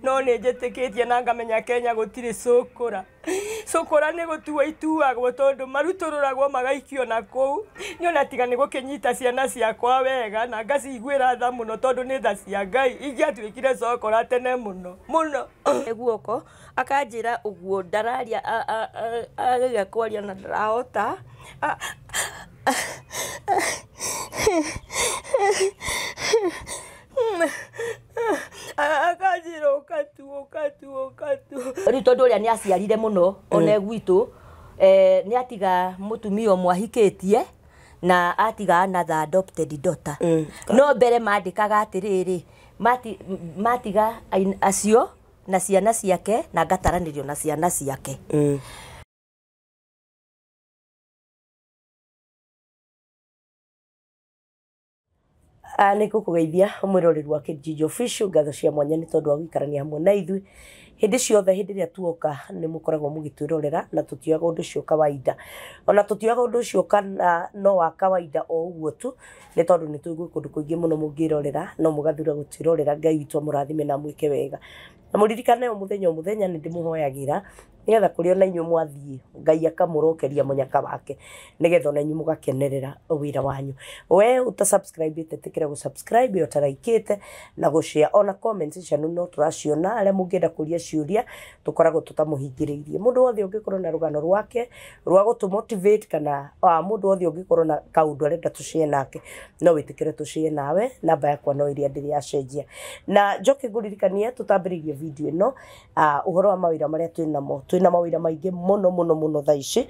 no nä njätäkätie na ngamenya Kenya gũtirĩ cũkũra. Cũkũra nĩ gũtua ituagwo tondũ marutũrũragwo magaikio na kũu. Nyona tiga nĩ gũkĩnyita ciana ciakwa wega na ngaciguĩra tha mũno tondũ nĩ tha cia Ngai. Ingĩatuĩkire cũkũra tene mũno mũno. Guoko akanjĩra ũguo ndararia ageria kwaria na ndarahota. Akajira ukatu. Riu tondu uria ni aciarire muno one gwitũ ni atiga mutumia mwahikitie na atiga another adopted daughter. No mbere mandikaga atiriri matiga acio na ciana ciake na ngataranirio na ciana ciake. Nĩ ngũkũgeithia mwĩroreri wa Kijiji Official, ngatho cia mwanya nĩ tondũ wa gũikarania hamwe na ithuĩ hĩndĩ ciothe. Hĩndĩ ĩrĩa tuoka nĩ mũkoragwo mũgĩtwĩrorera na tũtioyaga ũndũ ũcio kawaida. Ona tũtioyaga ũndũ ũcio kana no wa kawaida o ũguo tu, nĩ tondũ nĩ tũigua kũndũ kũingĩ mũno mũngĩrorera no mũgathura gũtwĩrorera. Ngai witũ amũrathime na mwĩke wega. Na mũririkane o mũthenya nĩ ndĩmũhoyagĩra nigetha kũrĩ ona inyuĩ mwathiĩ Ngai akamũrokeria mũnyaka wake nigetha ona inyuĩ mũgakenerera wĩra wanyu. We utasubscribe tĩkĩra gũsubscribe ũtaraikĩte na gũshare ona comment cianyu no tũraciona. Arĩa mũngĩenda kũria ciũria tũkoragwo tũtamũhingĩrĩirie. Mũndũ wothe ũngĩkorwo na rũgano rwake rwa gũtũmotivate kana mũndũ wothe ũngĩkorwo na kaũndũ arenda tũshare nake no wĩtĩkĩre tũshare nawe. Namba yakwa no ĩrĩa ndĩrĩ yacenjia. Na njoke ngũririkanie tũtambĩrĩirie video ĩno ũhoro wa mawĩra marĩa twĩna mawĩra maingĩ mũno thaa ici.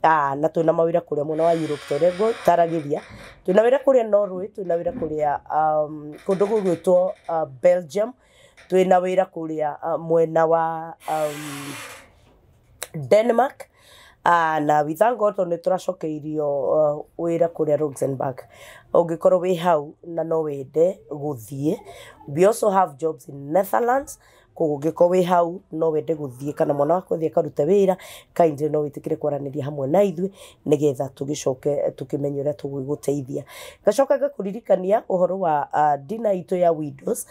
Na twĩna mawĩra kũrĩa mwena wa Europe ta ũrĩa ngũtaragĩria. Twĩna wĩra kũrĩa Norway, twĩna wĩra kũrĩa kũndũ gũgwĩtwo Belgium, twĩna wĩra kũrĩa mwena wa Denmark, na we thank God nĩ tũracokeirio wĩra kũrĩa Luxembourg. Ũngĩkorwo wĩ hau na no wende gũthiĩ, we also have jobs in Netherlands. Kũngĩkorwo wĩ hau no wende gũthiĩ kana mwana wako gũthiĩ akarute wĩra, kindly no wĩtĩkĩre kwaranĩria hamwe na ithuĩ nĩgetha tũgĩcoke tũkĩmenye ũrĩa tũgũgũteithia. Ngacoka ngakũririkania ũhoro wa dinner itũ ya widows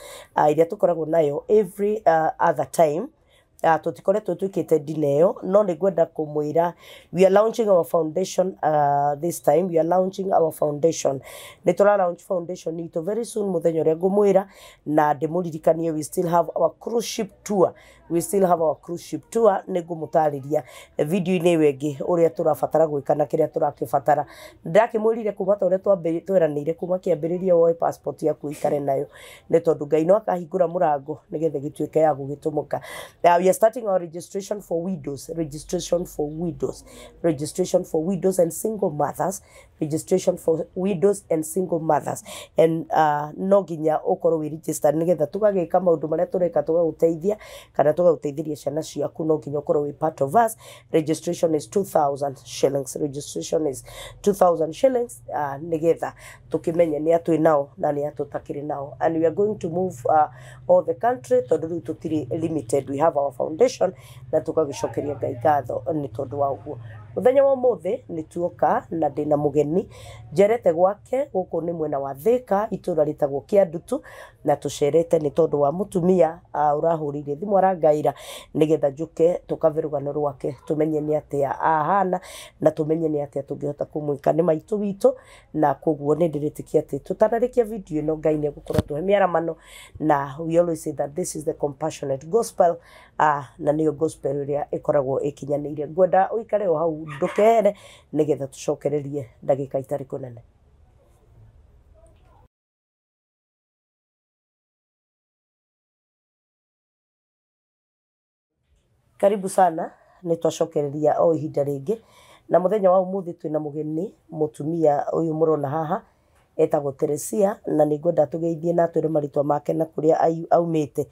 iria tũkoragwo nayo every other time. Tũtikoretwo twĩkĩte dinner ĩyo no nĩ ngwenda kũmwĩra we are launching our foundation this time. We are launching our foundation. Nĩ tũra launch foundation itũ very soon mũthenya ũrĩa ngũmwĩra, na ndĩmũririkanie we still have our cruise ship tour. Nĩ ngũmũtarĩria video-inĩ ĩyo ĩngĩ ũrĩa tũrabatara gwĩka na kĩrĩa tũrakĩbatara. Ndakĩmwĩrire kuma ta ũrĩa tweranĩire kuma kĩambĩrĩria woe passport yaku ikare nayo nĩ tondũ Ngai no akahingũra mũrango nĩgetha gĩtuĩke ya gũgĩtũmũka. We are starting our registration for widows and single mothers. And no nginya ũkorwo wĩ registered nĩgetha tũgagĩka maũndũ marĩa tũreka tũgagũteithia kana tũgagũteithĩria ciana ciaku. No nginya ũkorwo wĩ part of us. Registration is 2,000 shillings. Nĩgetha tũkĩmenye nĩ atwĩ nao na nĩ atũtakĩrĩ nao. And we are going to move all the country tondũ rĩu tũtirĩ limited. We have our foundation na tũgagĩcokeria Ngai ngatho nĩ tondũ wa ũguo. Mũthenya wa ũmũthĩ nĩ tuoka na ndĩna mũgeni njerete gwake gũkũ nĩ mwena wa Thĩka, itũra rĩtagwo Kĩandutu, na tũcerete nĩ tondũ wa mũtumia ũrahũrĩire thimũ arangaĩra nĩgetha njũke tũkave rũgano rwake tũmenye nĩ atĩa ahana na tũmenye nĩ atĩa tũngĩhota kũmwĩka nĩ maitũ witũ. Na koguo nĩ ndĩrĩtĩkia atĩ tũtanarĩkia video ĩno Ngai nĩ egũkorwo tũhe mĩaramano. Na we always say that this is the compassionate gospel, na nĩyo gospel ĩrĩa ĩkoragwo ĩkinyanĩire. Ngwenda ũikare o hau ndũkehere nĩgetha tũcokererie ndagĩka itarĩ kũnene. Karibu sana, nĩ twacokereria o ihinda rĩngĩ, na mũthenya wa ũmũthĩ twĩna mũgeni mũtumia ũyũ mũrona haha etagwo Teresia, na nĩ ngwenda tũgeithie na twĩre marĩtwa make na kũrĩa aumĩte.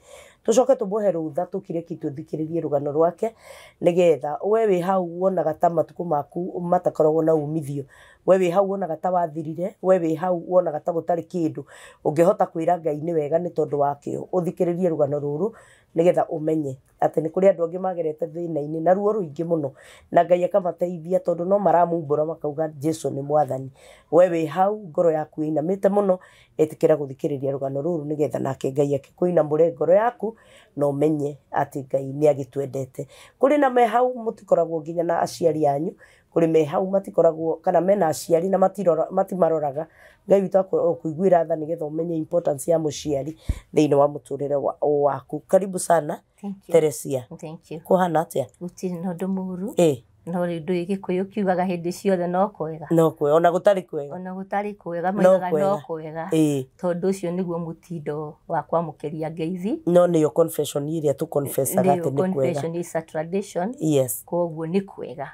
Tũcoke tũmũhe rũtha tũkireki tũthikĩrĩrie rũgano rwake nĩgetha we wĩ hau wonaga ta matukũ maku matakoragwo na umithio we wi hau wonaga ta wathirire we wi hau wonaga ta gutari kindu ungihota kwira Ngai ni wega ni tondu wakio uthikiririe rugano ruru nigetha umenye ati ni kuri andu angi magerete thina-ini na ruo ruingi muno na Ngai akamateithia tondu no maramumbura makauga Jesu ni mwathani we wi hau ngoro yaku inamite muno etikira guthikiriria rugano ruru nigetha nake Ngai akikuinamure ngoro yaku no umenye ati Ngai ni agitwendete kuri na me hau mutikoragwo nginya na aciari anyu kuri me hau matikoragwo kana mena aciari na matimaroraga Ngai witu akuiguira tha nigetha umenye importance ya muciari thiini wa muturire waku karibu sana Teresia. Thank you. Kuhana atia? Gutiri no ndumuru. No rindu igikuyu kiugaga hindi ciothe no kwega. No kwega ona gutari kwega. Ona gutari kwega maigaga no kwega. Tondu ucio niguo mutindo wa kwamukiria ngeithi. No niyo confession iria tu confessaga ati ni kwega. Confession is a tradition. Yes. Koguo ni kwega.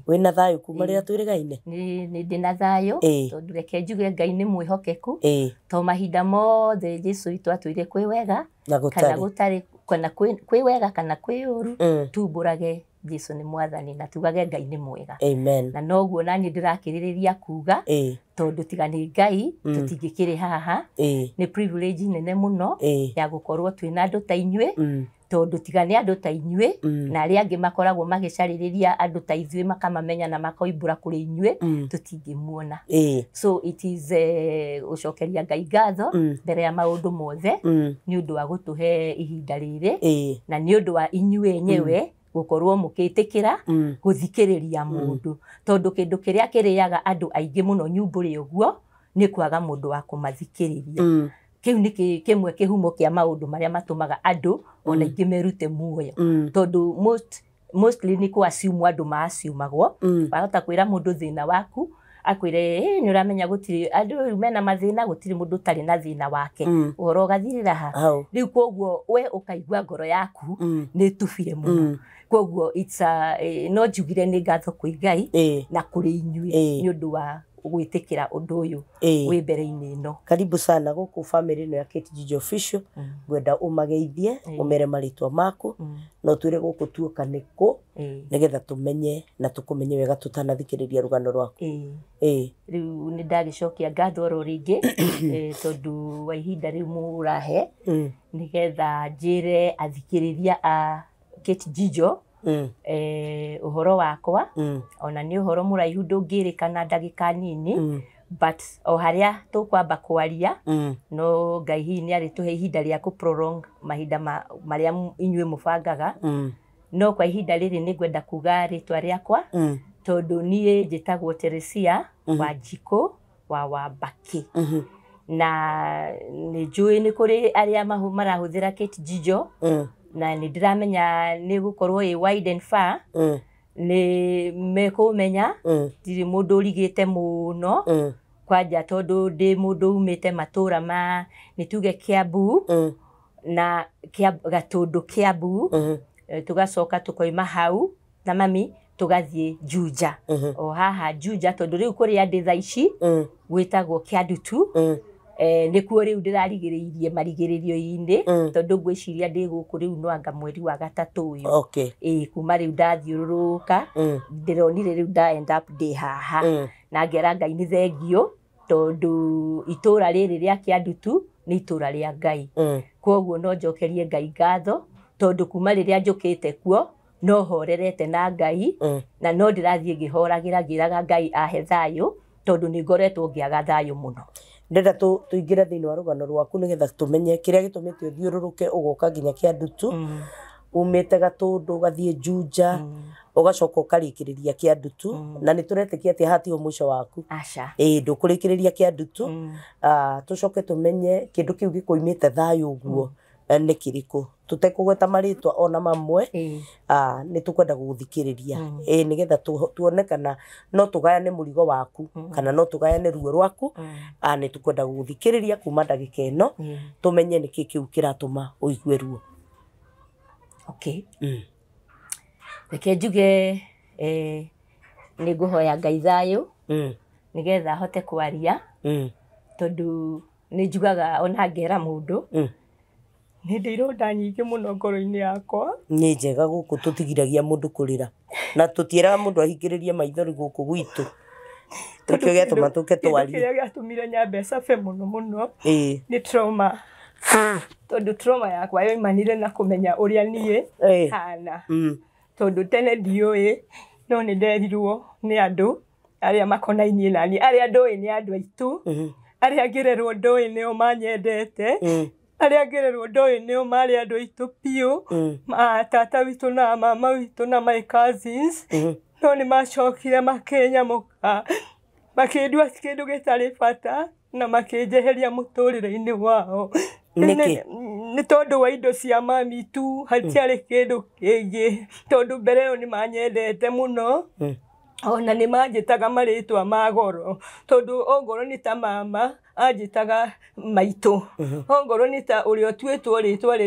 Wina thayu kuma riria twirigaine? Ni ndina thayu tondu reke njuge Ngai ni mwihokeku. To mahinda mothe Jesu itu atwire kwi wega kana gutari kana kwi wega kana kwi uru tumburage Jesu ni mwathani na tugage Ngai ni mwega. Amen. Na noguo nani ndirakiririria kuga tondu tiga ni Ngai tutingikiri haha ni privilege nene muno ya gukorwo twina andu ta inyue tondu tiga ni andu ta inyue na ari angi makoragwo magicariria andu ta ithue makamamenya na makoimbura kuri inyue tutingimuona. So it is ucokeria Ngai ngatho mbere ya maundu mothe ni undu wa gutuhe ihinda riri na ni undu wa inyue nyewe gukorwo mukitikira guthikiriria mundu tondu kindu kiria kiriaga andu aingi muno nyumburi uguo ni kwaga mundu wa kumathikiriria. Kiu ni kimwe kihumo kia maundu maria matumaga andu ona ingi merute muoyo tondu mostly ni ku assume andu maasiumagwo bahota kwira mundu thina waku akwire ni uramenya gutiri andu mena mathina gutiri mundu tari na thina wake uhoro gathirira ha riu koguo we ukaigua ngoro yaku ni tufire muno koguo it's no njugire ni ngatho kwi Ngai na kuri inyue ni undu wa gwitikira undu uyu wi mbere-ini ino. Karibu sana guku family no ya KTG Official gwenda umageithie umere maritwa maku no twire guku tuoka niko nigetha tumenye na tukumenye wega tutanathikiriria rugano rwaku. Riu ni ndagicokia ngatho ro ringi tondu wa ihinda riu murahe nigetha njire athikiriria a KTG uhoro wakwa ona ni uhoro muraihu ndungirikana ndagika nini but o haria tukwamba kwaria no Ngai hi ni ari tuhe ihinda ria ku prolong mahinda maria inyue mubangaga no kwa ihinda riri ni gwenda kuga ritwa riakwa tondu nie njitagwo Teresia Wanjiku wa Wambaki na ni njui ni kuri aria marahuthira KTG na ni ndiramenya ni gukorwo i wide and far ni mekumenya ndiri mundu rigite muno kwanja tondu ndi mundu umite matura ma nituge Kiambu na Gatundu Kiambu tugacoka tukoima hau na mami tugathie Juja o haha Juja tondu riu kuri andi thaici gwitagwo Kiandutu nikuo riu ndirarigiriirie marigiririo-ini tondu ngwiciria ndi guku riu no anga mweri wa gatatu uyu kuma riu ndathiururuka ndironire riu nda end up ndi haha na ngera Ngai ni thengio tondu itura riri ria Kiandutu ni itura ria Ngai koguo no njokerie Ngai ngatho tondu kuma riria njukite kuo no horerete na Ngai na no ndirathie ngihoragira ngiraga Ngai ahe thayu tondu ni ngoretwo ngiaga thayu muno. Ndenda tuingira thiini wa rugano rwaku nigetha tumenye kiria gitumite uthiururuke ugoka nginya Kiandutu umite Gatundu gathie Juja ugacoka ukarikiriria Kiandutu na ni turetikia ati hati o mwisho waku aca ndukurikiriria Kiandutu tucoke tumenye kindu kiu gikuimite thayu uguo ni kiriku tutekugweta maritwa ona mamwe ni tukwenda guthikiriria nigetha tuonekana no tugayane murigo waku kana no tugayane ruo rwaku ni tukwenda guthikiriria kuma ndagika ino tumenye ni kikiu kiratuma uigue ruo. Reke njuge ni nguhoya Ngai thayu nigetha hote kwaria tondu ni njugaga ona ngera mundu ni ndironda nyingi muno ngoro-ini yakwa ni njega guku tutigiragia mundu kurira na tutieraga mundu ahingiririe maithori guku gwitu Tukio gĩatũma tũke twarie. Kĩrĩa gĩatũmire nyambe cabe mũno nĩ trauma. Tondũ trauma yakwa yoimanire na kũmenya ũrĩa niĩ hana. Tondũ tene ndiũĩ no nĩ nderirwo nĩ andũ arĩa makonainie nani, arĩa ndũĩ nĩ andũ aitũ, arĩa ngĩrerwo ndũĩ nĩo manyendete, arĩa ngĩrerwo ndũĩ nĩo marĩ andũ aitũ biũ, tata witũ na mama witũ na my cousins, no nĩ macokire makĩnyamũka, makĩndua kĩndũ gĩtarĩ bata na makĩnjeheria mũtũrĩre-inĩ wao. Nĩ tondũ wa indo cia mami tu, hatiarĩ kĩndũ kĩngĩ, tondũ mbere ĩyo nĩ manyendete mũno, ona nĩ manjĩtaga marĩtwa ma goro, tondũ ongorwo nĩ ta mama anjĩtaga maitũ, ongorwo nĩ ta ũrĩa ũtuĩtwo rĩtwa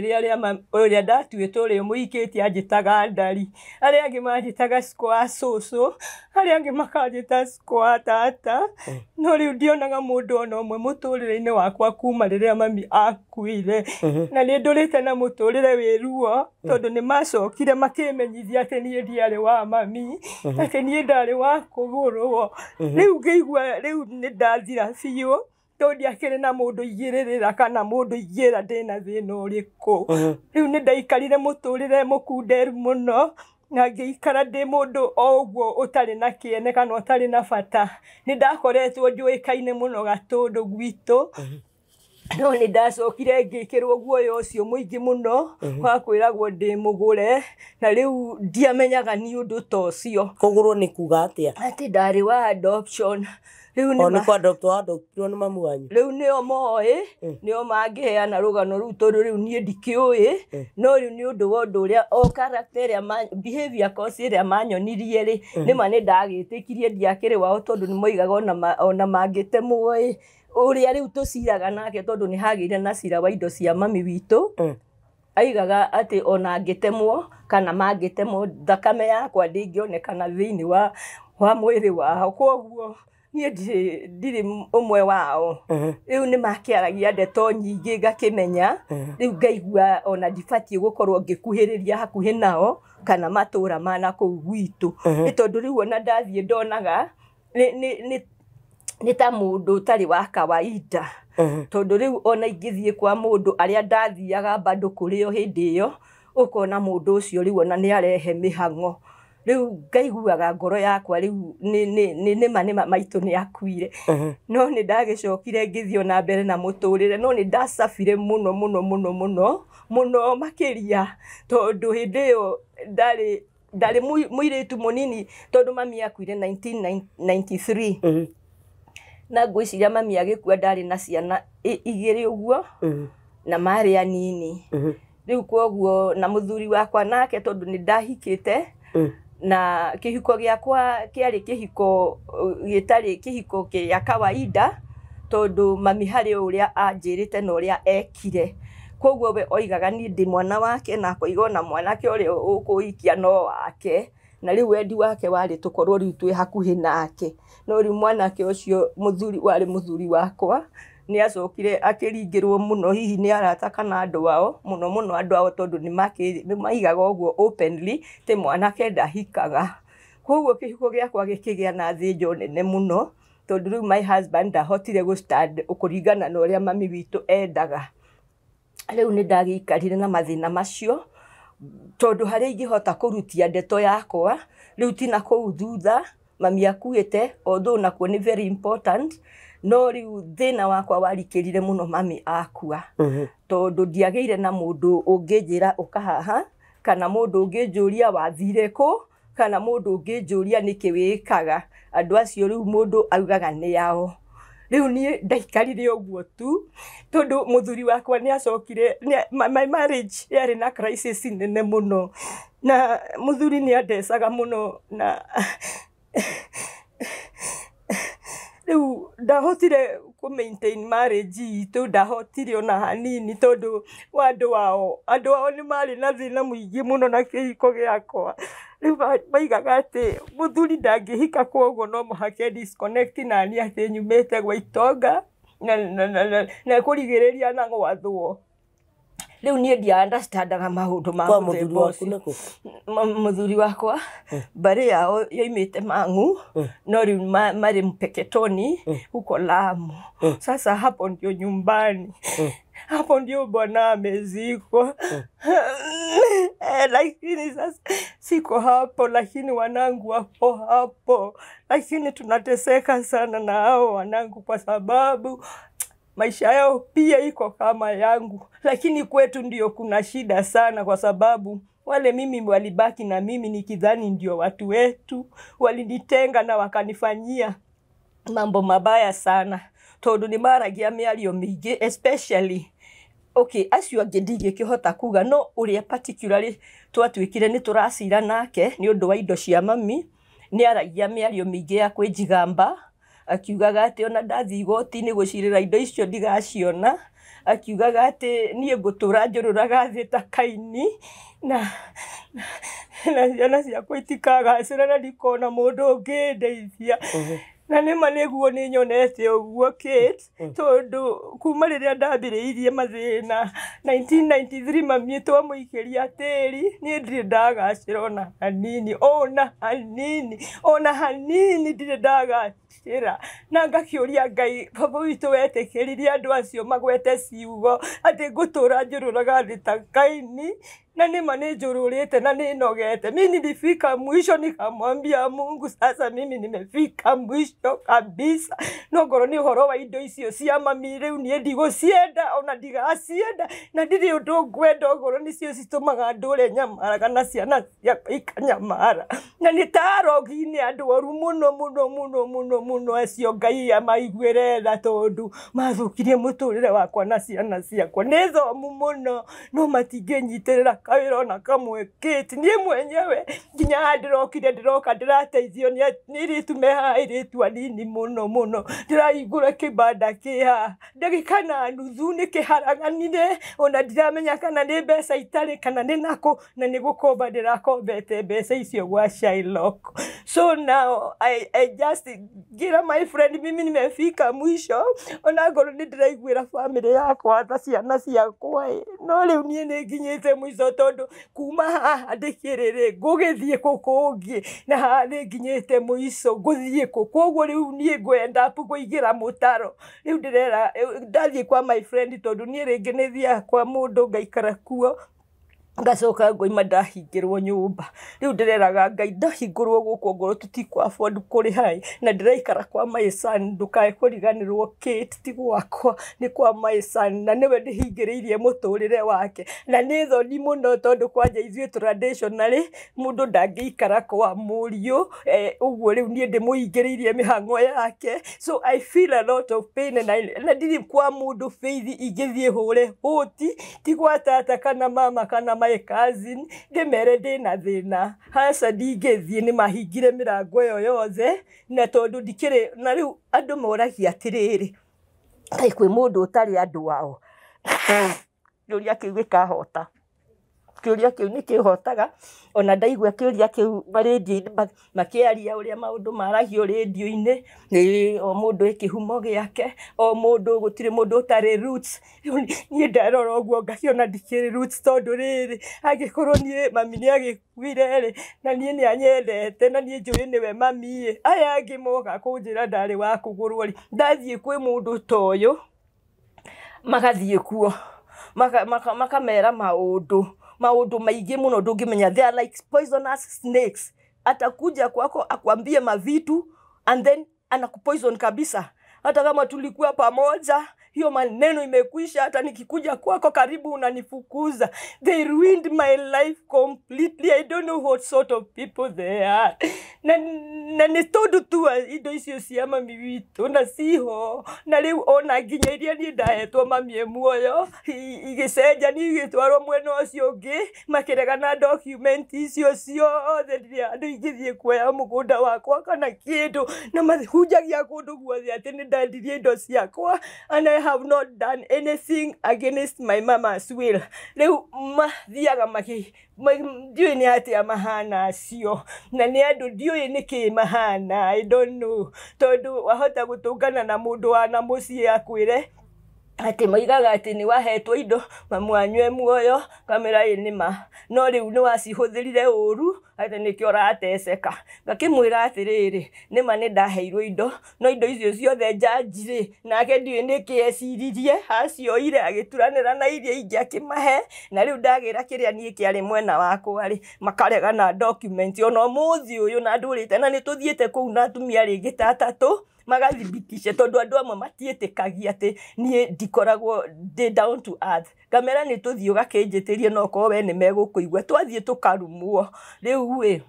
ũrĩa ndatuĩtwo ũrĩa mũhikĩtie anjĩtaga ndari, arĩa angĩ manjĩtaga cikwa cũcũ, arĩa angĩ makanjĩta cikwa tata, no rĩu ndionaga mũndũ ona ũmwe mũtũrĩre-inĩ wakwa kuma rĩrĩa mami akuire, na nĩ ndũrĩte na mũtũrĩre wĩ ruo, tondũ nĩ macokire makĩmenyithia atĩ niĩ ndiarĩ wa mami, atĩ niĩ ndarĩ wa kũgũrwo. Rĩu ngĩigua rĩu nĩ ndathira biũ, tondũ ndiakĩrĩ na mũndũ igĩrĩrĩra kana mũndũ ingĩra ndĩna thĩna ũrĩkũ. Rĩu nĩ ndaikarire mũtũrĩre mũkunderu mũno, na ngĩikara ndĩ mũndũ o ũguo ũtarĩ na kĩene kana ũtarĩ na bata. Nĩ ndakoretwo njũĩkaine mũno Gatũndũ gwitũ, no nĩ ndacokire ngĩkĩrwo guoya ũcio mũingĩ mũno wa kwĩragwo ndĩ mũgũre, na rĩu ndiamenyaga nĩ ũndũ ta ũcio. Kũgũrwo nĩ kuga atĩa? Atĩ ndarĩ wa adoption. Nĩ kwa adoptirwo nĩ mamu wanyu? Rĩu nĩo moĩ, nĩo mangĩheana rũgano rũu, tondũ rĩu niĩ ndikĩũĩ, no rĩu nĩ ũndũ wa ũndũ ũrĩa o character ĩrĩa behavior course ĩrĩa manyonirie rĩ, nĩma nĩ ndagĩtĩkirie ndiakĩrĩ wao, tondũ nĩ moigaga ona mangĩtemwo ũrĩa rĩu tũciraga nake, tondũ nĩ hagĩire na cira wa indo cia mami witũ, aigaga atĩ ona angĩtemwo kana mangĩtemwo thakame yakwa ndĩngĩonekana thĩinĩ wa mwĩrĩ wao, koguo niĩ ndirĩ ũmwe wao. Rĩu nĩ makĩaragia ndeto nyingĩ ngakĩmenya, rĩu ngaigua ona ndibatiĩ gũkorwo ngĩkuhĩrĩria hakuhĩ nao kana matũũra ma nakũu gwitũ, nĩ tondũ rĩu ona ndathiĩ ndonaga nĩ ta mũndũ ũtarĩ wa kawaida, tondũ rĩu ona ingĩthiĩ kwa mũndũ arĩa ndathiaga bado kũrĩ o hĩndĩ ĩyo, ũkona mũndũ ũcio rĩu ona nĩ arehe mĩhang'o. Rĩu ngaiguaga ngoro yakwa rĩu nĩma maitũ nĩ akuire, no nĩ ndagĩcokire ngĩthiĩ ona mbere na mũtũrĩre, no nĩ ndacabire mũno mũno mũno mũno mũno makĩria, tondũ hĩndĩ ĩyo ndarĩ mũirĩtu mũnini, tondũ mami akuire 1993, na ngwĩciria mami agĩkua ndarĩ na ciana igĩrĩ ũguo, na marĩ anini. Rĩu koguo na mũthuri wakwa nake, tondũ nĩ ndahikĩte, na kĩhiko gĩakwa kĩarĩ kĩhiko gĩtarĩ kĩhiko kĩa kawaida, tondũ mami harĩ ũrĩa anjĩrĩte na ũrĩa ekire, koguo we oigaga niĩ ndĩ mwana wake, na akoiga ona mwanake ũrĩa ũkũhikia no wake, na rĩu wendi wake warĩ tũkorwo rĩu twĩ hakuhĩ nake, no rĩu mwanake ũcio warĩ mũthuri wakwa nĩ acokire akĩringĩrwo mũno, hihi nĩ arata kana andũ ao, mũno mũno andũ ao, tondũ nĩ maigaga ũguo openly tĩ mwanake ndahikaga. Koguo kĩhiko gĩakwa gĩkĩgĩa na thĩnjo nene mũno, tondũ rĩu my husband ndahotire gũstand kũringana na ũrĩa mami witũ endaga. Rĩu nĩ ndagĩikarire na mathĩna macio, tondũ harĩa ingĩhota kũrutia ndeto yakwa, rĩu ti na kũu thutha mami akuĩte, although nakuo nĩ very important, no rĩu thĩna wakwa warikĩrire mũno mami akua, tondũ ndiagĩire na mũndũ ũngĩnjĩra ũka haha, kana mũndũ ũngĩnjũria wathire kũ, kana mũndũ ũngĩnjũria nĩkĩ wĩkaga. Andũ acio rĩu mũndũ augaga nĩ ao. Rĩu niĩ ndaikarire ũguo tu, tondũ mũthuri wakwa nĩ acokire, my marriage yarĩ na crisis nene mũno, na mũthuri nĩ andecaga mũno, na rĩu ndahotire maintain marriage itũ, ndahotire ona hanini, tondũ andũ ao nĩ marĩ na thĩna mũingĩ mũno na kĩhiko gĩakwa. Rĩu maigaga atĩ mũthuri ndangĩhika, koguo no mũhaka disconnect nani, atĩ nyumĩte gwa itonga na kũrigĩrĩria na gwathwo. riu nie dia understandaga maundu ma kwa muthuri waku nako muthuri wakwa bari yao yoimite Mang'u no riu mari Mpeketoni huko Lamu. Sasa hapo ndio nyumbani. Hapo ndio bwana amezikwa. Lakini sasa siko hapo, lakini wanangu wapo hapo. Lakini tunateseka sana na hao wanangu kwa sababu maisha yao pia iko kama yangu. Lakini kwetu ndio kuna shida sana kwa sababu wale mimi walibaki na mimi nikidhani ndio watu wetu. Walinitenga na wakanifanyia mambo mabaya sana. Tondu ni maragia miario mingi, especially acio angi ndingĩkĩhota kuga no uria particularly twatuĩkire ni turacira nake ni undu wa indo cia mami ni aragia miario mingi ya kwĩjigamba akiugaga ati ona ndathi igoti-inĩ gũcirĩra indo icio ndigaciona, akiugaga ati niĩ ngũtũra njũrũraga thĩ ta Kaini na ciana ciakwa itikagacĩra na ndikona mũndũ ũngĩndeithia. Na nĩma nĩguo nĩ nyonete ũguo Kate, tondu kuma rĩrĩa ndambĩrĩirie mathĩna 1993 mami twamũikĩria tĩri niĩ ndirĩ ndagacĩra ona hanini, ona hanini ndirĩ ndagacĩra. Na ngakĩũria Ngai, baba witũ wetĩkĩririe andũ acio magwete ciugo atĩ ngũtũra njũrũraga thĩ ta Kaini, na nĩma nĩ njũrũrĩte na nĩ nogete. Mimi nilifika mwisho nikamwambia Mungu, sasa mimi nimefika mwisho kabisa. No ngoro nĩ ũhoro wa indo icio cia mami rĩu niĩ ndigũcienda ona ndigacienda na ndirĩ ũndũ ngwenda, ngoro nĩcio citũmaga ndũre nyamaraga na ciana ciakwa ikanyamara. Na nĩ ta rogi-inĩ andũ oru mũno acio Ngai amaiguĩre tha tondu mathukirie mũtũrĩre wakwa na ciana ciakwa. Nĩ thomu mũno no matingĩnyitĩrĩra kawĩra ona kamwe Kate. Niĩ mwenyewe nginya ndĩrokire ndĩroka ndĩrateithio nĩ airĩtu mehaha, airĩtu anini mũno. Ndĩrahingũra kĩbanda kĩha ndagĩka na nuthu nĩkĩharaganire, ona ndiramenya kana nĩ mbeca itarĩ kana nĩ nako, na nĩ gũkomba ndĩrakombete mbeca icio gwa Shylock. So now I just gira my friend, mimi nimefika mwisho, ona ngoro nĩ ndĩraiguĩra family yakwa tha ciana ciakwa, no rĩu niĩ nĩ nginyĩte mwisho tondu kuma haha ndĩkĩrĩrĩ ngũgĩthiĩ kũngĩ na haha nĩ nginyĩte mwisho ngũthiĩ kũ. Koguo rĩu niĩ ngwenda kũigĩra mũtaro. Rĩu ndĩrera ndathiĩ kwa my friend tondu niĩ rĩngĩ nĩ thiaga kwa mũndũ ngaikara kuo ngacoka ngoima ndahingĩrwo nyũmba. Rĩu ndĩreraga Ngai ndahingũrwo gũkũ ngoro tũtikwa afford kũrĩha na ndĩraikara kwa my son, ndũkae kũriganĩrwo Kate, ti gwakwa nĩ kwa my son, na nĩwe ndĩhingĩrĩirie mũtũrĩre wake. Na nĩ thoni mũno tondu kwanja ithuĩ traditionally mũndũ ndangĩikara kwa mũriũ, ũguo rĩu niĩ ndĩmũhingĩrĩirie mĩhang'o yake. So I feel a lot of pain na ndirĩ kwa mũndũ faith ingĩthiĩ hũre hũti, ti gwa tata kana mama kana my cousin ndĩmere ndĩna thĩna. Haca ndingĩthiĩ nĩ mahingire mĩrango ĩyo yothe na tondu ndikĩrĩ. Na rĩu andũ moragia atĩrĩrĩ, kaĩ kwĩ mũndũ ũtarĩ andũ ao? Kĩũria kĩu gĩkahota. Kĩũria kĩu nĩ kĩhotaga. Ona ndaigua kĩũria kĩu radio-inĩ makĩaria ũrĩa maũndũ maragio radio-inĩ, o mũndũ kĩhumo gĩake, o mũndũ gũtirĩ mũndũ ũtarĩ roots. Niĩ ndarora ũguo ngakĩona ndikĩrĩ roots tondu rĩrĩ angĩkorwo niĩ mami nĩ agĩkuire rĩ na niĩ nĩ anyendete na niĩ njũĩ nĩwe mami, aya angĩ moka kũnjĩra ndarĩ wa kũgũrwo rĩ ndathiĩ kwĩ mũndũ ta ũyũ magathiĩ kuo makamera maũndũ maingĩ mũno ndũngĩmenya. They are like poisonous snakes. Atakuja kwako akwambie mavitu and then anakupoison kabisa. Hata kama tulikuwa pamoja hiyo maneno imekwisha, hata nikikuja kwako karibu unanifukuza. They ruined my life completely. I don't know what sort of people they are. Na nĩ tondu tu indo icio cia mami witũ na ciho, na rĩu ona nginya iria niĩ ndahetwo mami muoyo igĩcenjania igĩtwarwo mwena ũcio ũngĩ makĩregana document icio ciothe rĩrĩa andũ ingĩthiĩ kuoya mũgũnda wakwa kana kĩndũ na mahunjagia kũndũ guothe atĩ nĩ ndendirie indo ciakwa and I have not done anything against my mama's will. Rĩu mathiaga ndiũĩ nĩ atĩa mahana acio na nĩ andũ ndiũĩ nĩkĩ mahana, I don't know. Tondu wahota gũtũngana na mũndũ wana mũciĩ akwĩre ati moigaga ati ni wahetwo indo mamu anywe muoyo kamera ini ma no riu ni wacihũthĩrire ũru ati nikio rateceka ngakĩmwĩra atĩrĩrĩ nĩma nĩ ndaheirwo indo no indo icio ciothe njanjirĩ nake ndiũĩ nĩkĩ eciririe acioire agĩturanĩra na iria ingĩ akĩmahe na rĩu ndagĩra kĩrĩa niĩ kĩarĩ mwena wakwa-rĩ makarega na document ona ũmũthĩ ũyũ na ndũrĩte na nĩtũthiĩte kũu na atumia rĩngĩ ta atatũ magathibitishe tondu andu amwe matiĩtĩkagia atĩ niĩ ndikoragwo ndĩ down to earth kamera nĩ tũthiĩ ũgakĩnjĩtĩrie no korwo we nĩ megũkũigua twathiĩ tũkarumwo rĩu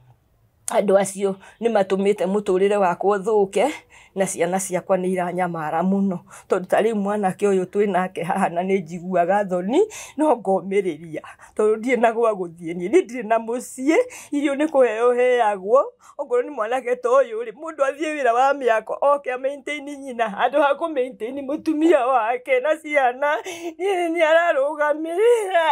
andũ acio nĩ matũmĩte mũtũrĩre wakwa ũthũke na ciana ciakwa nĩ iranyamara mũno tondu ta rĩu mwanake ũyũ twĩ nake haha na nĩ njiguaga thoni no ngomĩrĩria tondu ndirĩ na gwa gũthiĩ niĩ ndirĩ na mũciĩ irio nĩ kũheo heagwo okorwo nĩ mwanake ta ũyũ-rĩ mũndũ athiĩ wĩra wa mĩako oke maintain nyina handũ ha kũ maintain mũtumia wake na ciana nĩ ararũgamĩrĩra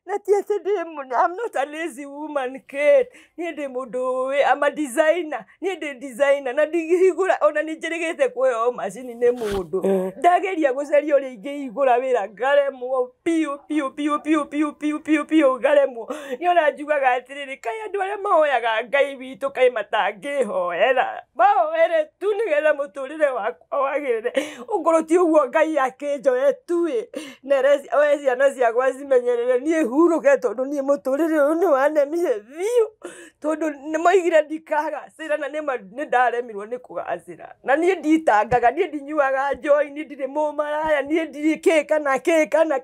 na ti atĩ I'm not a lazy woman, Kate. Niĩ ndĩ mũndũ I'm a designer. Niĩ ndĩ designer na ndigihingũra ona nĩ njĩrĩgĩte kuoywo macini nĩ mũndũ ndageria gũcaria ũrĩa ingĩhingũra wĩra ngaremwo piũ ngaremwo nĩ ona njugaga atĩrĩrĩ kaĩ andũ arĩa mahoyaga Ngai witũ kaĩ matangĩhoera mahoere tu nĩgetha mũtũrĩre wakwa wagĩrĩre ũkorwo ti ũguo Ngai akĩnjoe tu oe ciana ciakwa cimenyerere niĩ huruke tondu niĩ mũtũrĩre ũyũ nĩ wanemire biũ tondu nĩ moigire ndikagacĩra na nĩ ndaremirwo nĩ kũgacĩra na niĩ nditangaga niĩ ndinyuaga njohi niĩ ndirĩ mũmaraya niĩ ndirĩ kĩ kana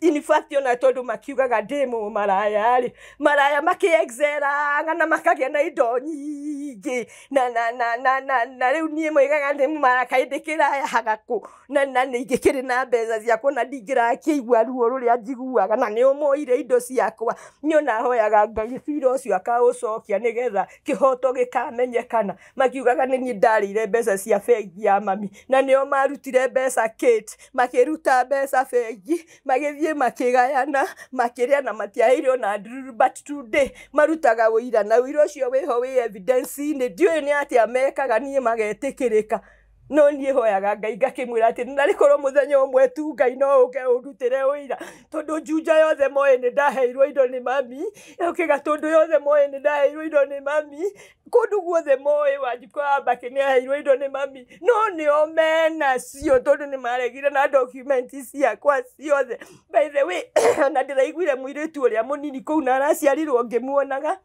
in fact ona tondu makiugaga ndĩ mũmaraya-rĩ maraya makĩexeraga na makagĩa na indo nyingĩ na rĩu niĩ moigaga ndĩ mũmaraya kaĩ ndĩkĩrayaga kũ na nĩ ingĩkĩrĩ na mbeca ciakwa na ndingĩrakĩigua ruo rũrĩa njiguaga na nĩ ũmoire indo ciakwa niĩ ona hoyaga Ngai cira ũcio akaũcokia nĩgetha kĩhoto gĩkamenyekana makiugaga nĩ niĩ ndarĩire mbeca cia bengi ya mami na nĩo marutire mbeca Kate makĩruta mbeca bengi magĩthiĩ makĩgayana makĩrĩa na matiaheirwo na ndururu but today marutaga ũira na ũira ũcio wĩho wĩ evidence-inĩ ndiũĩ nĩ atĩa mekaga niĩ magetĩkĩrĩka no niĩ hoyaga Ngai ngakĩmwĩra atĩ na rĩkorwo mũthenya ũmwe tu Ngai no ũke ũndutĩre ũira tondu njunja yothe moĩ nĩ ndaheirwo indo nĩ mami kĩgatũndũ yothe moĩ nĩ ndaheirwo indo nĩ mami kũndũ guothe moĩ Wanjikũ wa Mbakĩ nĩ aheirwo indo nĩ mami no nĩo menacio tondu nĩ maregire na document ciakwa ciothe by the way na ndĩraiguire mũirĩtu ũrĩa mũnini kũu na araciarirwo ngĩmuonaga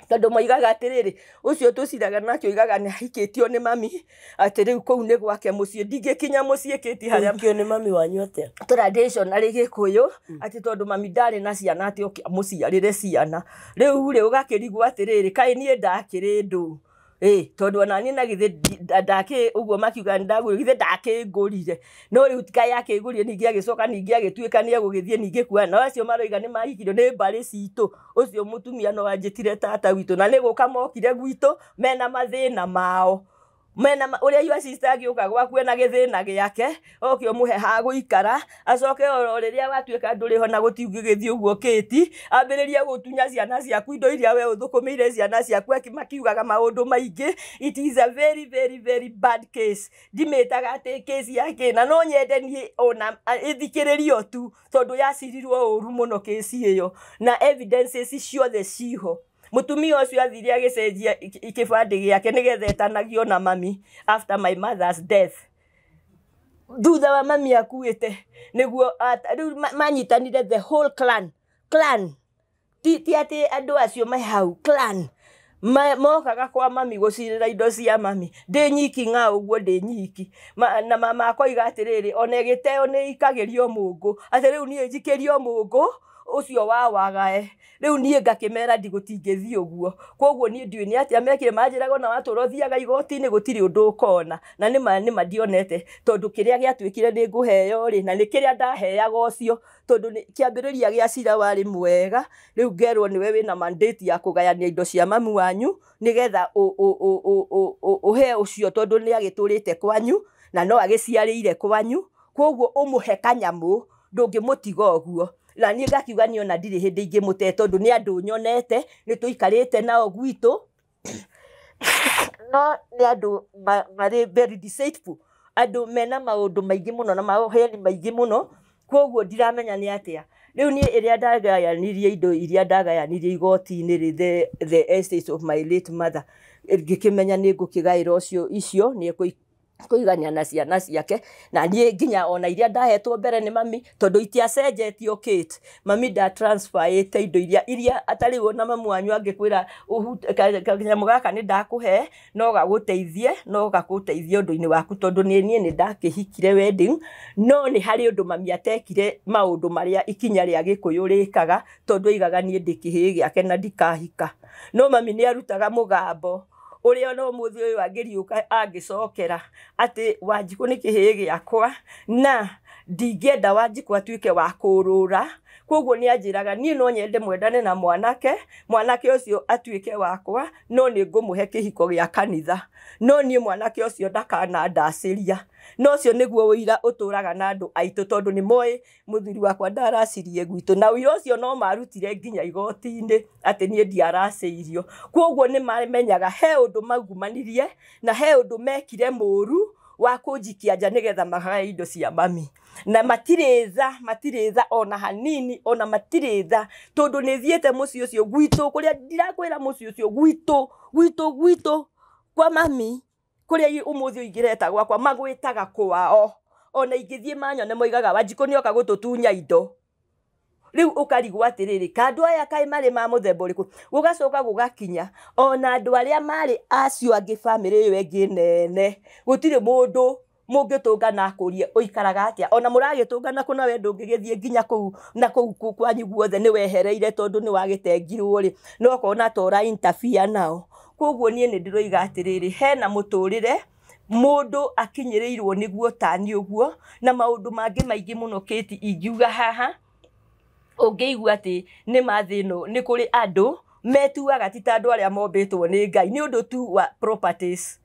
tondu moigaga atĩrĩrĩ ũcio tũciraga nake oigaga nĩ ahikĩtio nĩ mami atĩ rĩu kũu nĩ gwake mũciĩ ndingĩkinya mũciĩ Kĩti harĩa ahikio nĩ mami wanyu atĩa traditionally Gĩkũyũ atĩ tondu mami ndarĩ na ciana atĩ mũciarĩre ciana rĩu-rĩ ũgakĩrigwo atĩrĩrĩ kaĩ niĩ ndakĩrĩ ndũ tondu ona niĩ na githĩ ũguo makiuga ndagũrire githĩ ndakĩngũrire no rĩu kaĩ akĩngũrire ningĩ agĩcoka ningĩ agĩtuĩka nĩ egũgĩthiĩ ningĩ kuoya na acio maroiga nĩ mahikirio nĩ mbarĩ citũ ũcio mũtumia no anjĩtire tata witũ na nĩ gũka mokire gwitũ mena mathĩna mao mena ũrĩa your sister agĩũka gwaku na gĩthĩna gĩake oke ũmũhe ha gũikara acoke o rĩrĩa watuĩka ndũrĩ ho na gũtigĩgĩthiĩ ũguo Kĩti ambĩrĩrie gũtunya ciana ciaku indo iria we ũthũkũmĩire ciana ciaku makiugaga maũndũ maingĩ it is a very very very bad case ndimĩtaga atĩ case yake na no nyende niĩ ona ĩthikĩrĩrio tu tondu yacirirwo ũru mũno case ĩyo na evidences ciothe ciho mutumia ũcio athire agĩcenjia kĩbandĩ gĩake nĩgetha etanagio na mami after my mother's death thutha wa mami akuĩte nĩguo rĩu manyitanire the whole clan ti atĩ andũ acio me hau clan mokaga kwa mami gũcirĩra indo cia mami ndĩ nyiki ng'a ũguo ndĩ nyiki na mama akoiga atĩrĩrĩ ona gĩteo nĩ ikagĩrio mũngũ atĩ rĩu niĩ njikĩrio mũngũ ucio wagae riu niĩ ngakĩmera ndigũtingĩthiĩ ũguo koguo niĩ ndiũĩ nĩ atĩa mekire manjĩraga na watũra thiaga igoti-inĩ gũtirĩ ũndũ ũkona na nĩma ndionete tondu kĩrĩa gĩatuĩkire nĩ ngũheo-rĩ na nĩ kĩrĩa ndaheaga ũcio tondu kĩambĩrĩria gĩa cira warĩ mwega rĩu ngerwo nĩwe wĩna mandate ya kũgayania indo cia mamu wanyu nĩgetha ũhe ũcio tondu nĩ agĩtũrĩte kwanyu na no agĩciarĩire kwanyu koguo ũmũhe kanyamũ ndũngĩmũtiga ũguo na niĩ ngakiuga niĩ ona ndirĩ hĩndĩ ingĩmũte tondu nĩ andũ nyonete nĩ tũikarĩte nao gwitũ no nĩ andũ marĩ very deceitful andu mena maundu maingi muno na maoheni maingi muno koguo ndiramenya ni atia riu ni iria ndagayanirie indo iria ndagayanirie igoti-ini the estates of my late mother ngikimenya ni ngukigaira icio ni kuigania na ciana ciake na nie nginya ona iria ndahetwo mbere ni mami tondu itiacenjetio Kate mami da transfer indo iria atari wona mamu wanyu angikwira kanyamu gaka ni ndakuhe no gaguteithie no gaguteithie undu-ini waku tondu nie ni ndakihikire wedding no ni hari undu mami atekire maundu maria ikinya ria Gikuyu rikaga tondu igaga nie ndikihi giake na ndikahika no mami ni arutaga mugambo uria no muthi uyu angiriuka angicokera ati Wanjiku ni kihi giakwa na ndingenda Wanjiku atuike wa kurura koguo ni anjiraga nie no nyende mwendane na mwanake ucio atuike wakwa no ni ngumuhe kihiko gia kanitha no nie mwanake ucio ndakana ndaciria no ucio niguo wira uturaga na andu aitu tondu ni moi muthuri wakwa ndaracirie gwitu na wira ucio no marutire nginya igoti-ini ati nie ndiaraceirio koguo ni mamenyaga he undu magumanirie na he undu mekire muru wa kunjikia nja nigetha magae indo cia mami na matiriza ona hanini ona matiriza tondu ni thiete muci ucio gwitu kuria ndirakwira muci ucio gwitu kwa mami kuria umuthi uingireta gwakwa magwitaga kwao ona ingithie manyone moigaga Wanjiku ni oka gututunya indo riu ukarigwa atiriri kandu aya kai mari ma muthemba uriku gugacoka gugakinya ona andu aria mari acio angi family iyo engi nene gutire mundu mungitungana akurie uikaraga atia ona muragitungana kuna we ndungigithie nginya kuu kwanyu guothe ni wehereire tondu ni wagitengirwo ri no kona tora interfere nao koguo nie ni ndiroiga atiriri hena muturire mundu akinyiriirwo niguo tani uguo na maundu mangi maingi muno Kate ingiuga haha ungeigua ati ni mathino ni kuri andu metuaga ti tandu aria mombitwo ni Ngai ni undu tu wa properties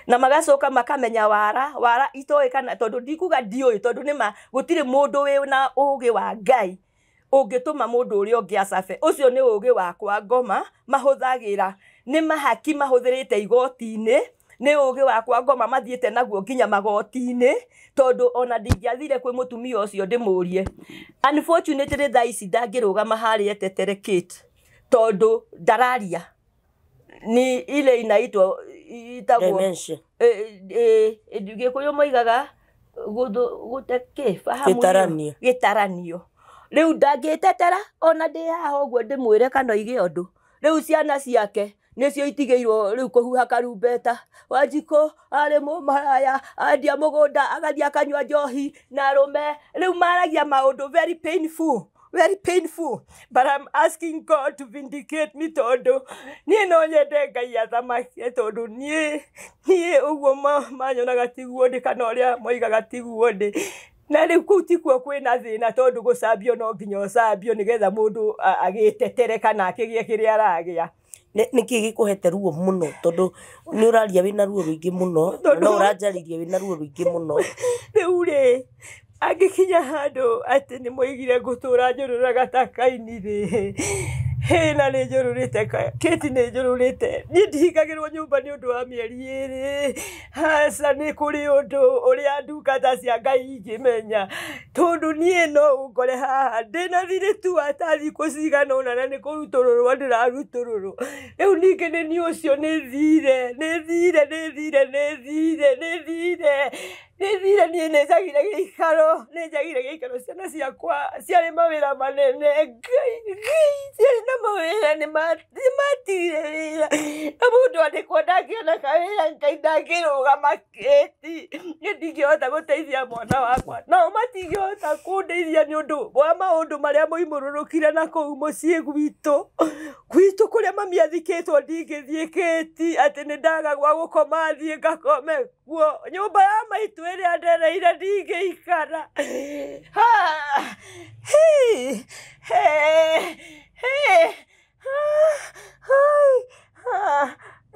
na magacoka makamenya wara itoe kana tondu ndikuga ndioi tondu nima gutire mundu we na ugi wa Ngai ungituma mundu uri ungi acabe ucio ni ugi wakwa ngoma mahuthagira ni mahaki mahuthirite igoti-ini ni ugi wakwa ngoma mathiete naguo nginya magoti-ini tondu ona ndingiathire kwi mutumia ucio ndimurie unfortunately thaici ndangirugama hari etetere Kate tondu ndararia ni ile inaitwa itagwo Gikuyu moigaga guteke fahamu gitaranio riu ndangitetera ona ndi haha uguo ndimwire kana ige undu riu ciana ciake nicio itigeirwo riu kuhuha karumbeta Wanjiku ari mumaraya andia mugunda agathia akanywa njohi na arume riu maragia maundu very painful but I'm asking God to vindicate me tondu nie no nyende Ngai athamake tondu nie uguo manyonaga tiguo ndi kana uria moigaga tiguo ndi na riu kuu tikuo kwina thina tondu gucambio no nginya ucambio nigetha mundu agitetere kana akigie kiria aragia niki gikuhete ruo muno tondu ni uraria wina ruo ruingi muno no uranjaririe wina ruo ruingi muno riu ri agikinya handu ati ni moigire gutura njurura gatakaini ri hena ni njururite Kate ni njururite ni ndihingagirwo nyumba ni undu wa mieri iri hasa ni kuri undu uria ndungata cia Ngai ingimenya tondu nie no ungore haha ndina thiri tu atari kucigana ona na ni kurutururwo ndirarutururu riu ningi ni ni ucio ni thire nie nejagire gikaro ciana ciakwa ciari mawira manene Ngai ciari na mawira ni matire wira na mundu andikwo ndakiona kawira Ngai ndangirugama Kate ni ndingihota guteithia mwana wakwa no matingihota kundeithia ni undu wa maundu maria moimururukire na kuu mucii gwitu kuria mami athikitwo ndingithie Kate ati ni ndaga gwa gukoma thie ngakome guo nyumba ya maitu iria ndereire ndingiikara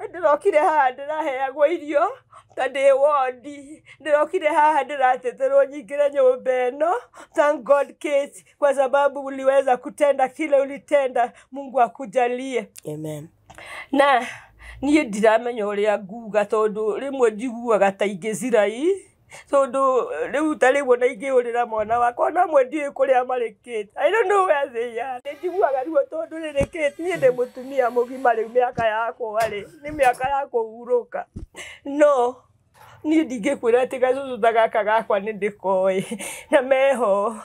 ndirokire haha ndiraheagwo irio ta ndi wondi ndirokire haha ndirateterwo nyingire nyumba ino thank God Kate kwa sababu uliweza kutenda kile ulitenda Mungu akujalie amen na niĩ ndiramenya ũrĩa nguga tondũ rĩmwe njiguaga ta ingĩcirai tondũ rĩu ta rĩu ona ingĩũrĩra mwana wakwa ona amwe ndiũĩ kũrĩa marĩkĩte. I don't know where they are. Nĩ njiguaga ruo tondũ rĩrĩkĩte niĩ ndĩ mũtumia mũgima rĩu mĩaka yakwa rĩ nĩ mĩaka ya kũhurũka. No niĩ ndingĩkwĩra atĩ gacũcũ ta gaka gakwa nĩ ndĩkoĩ na meho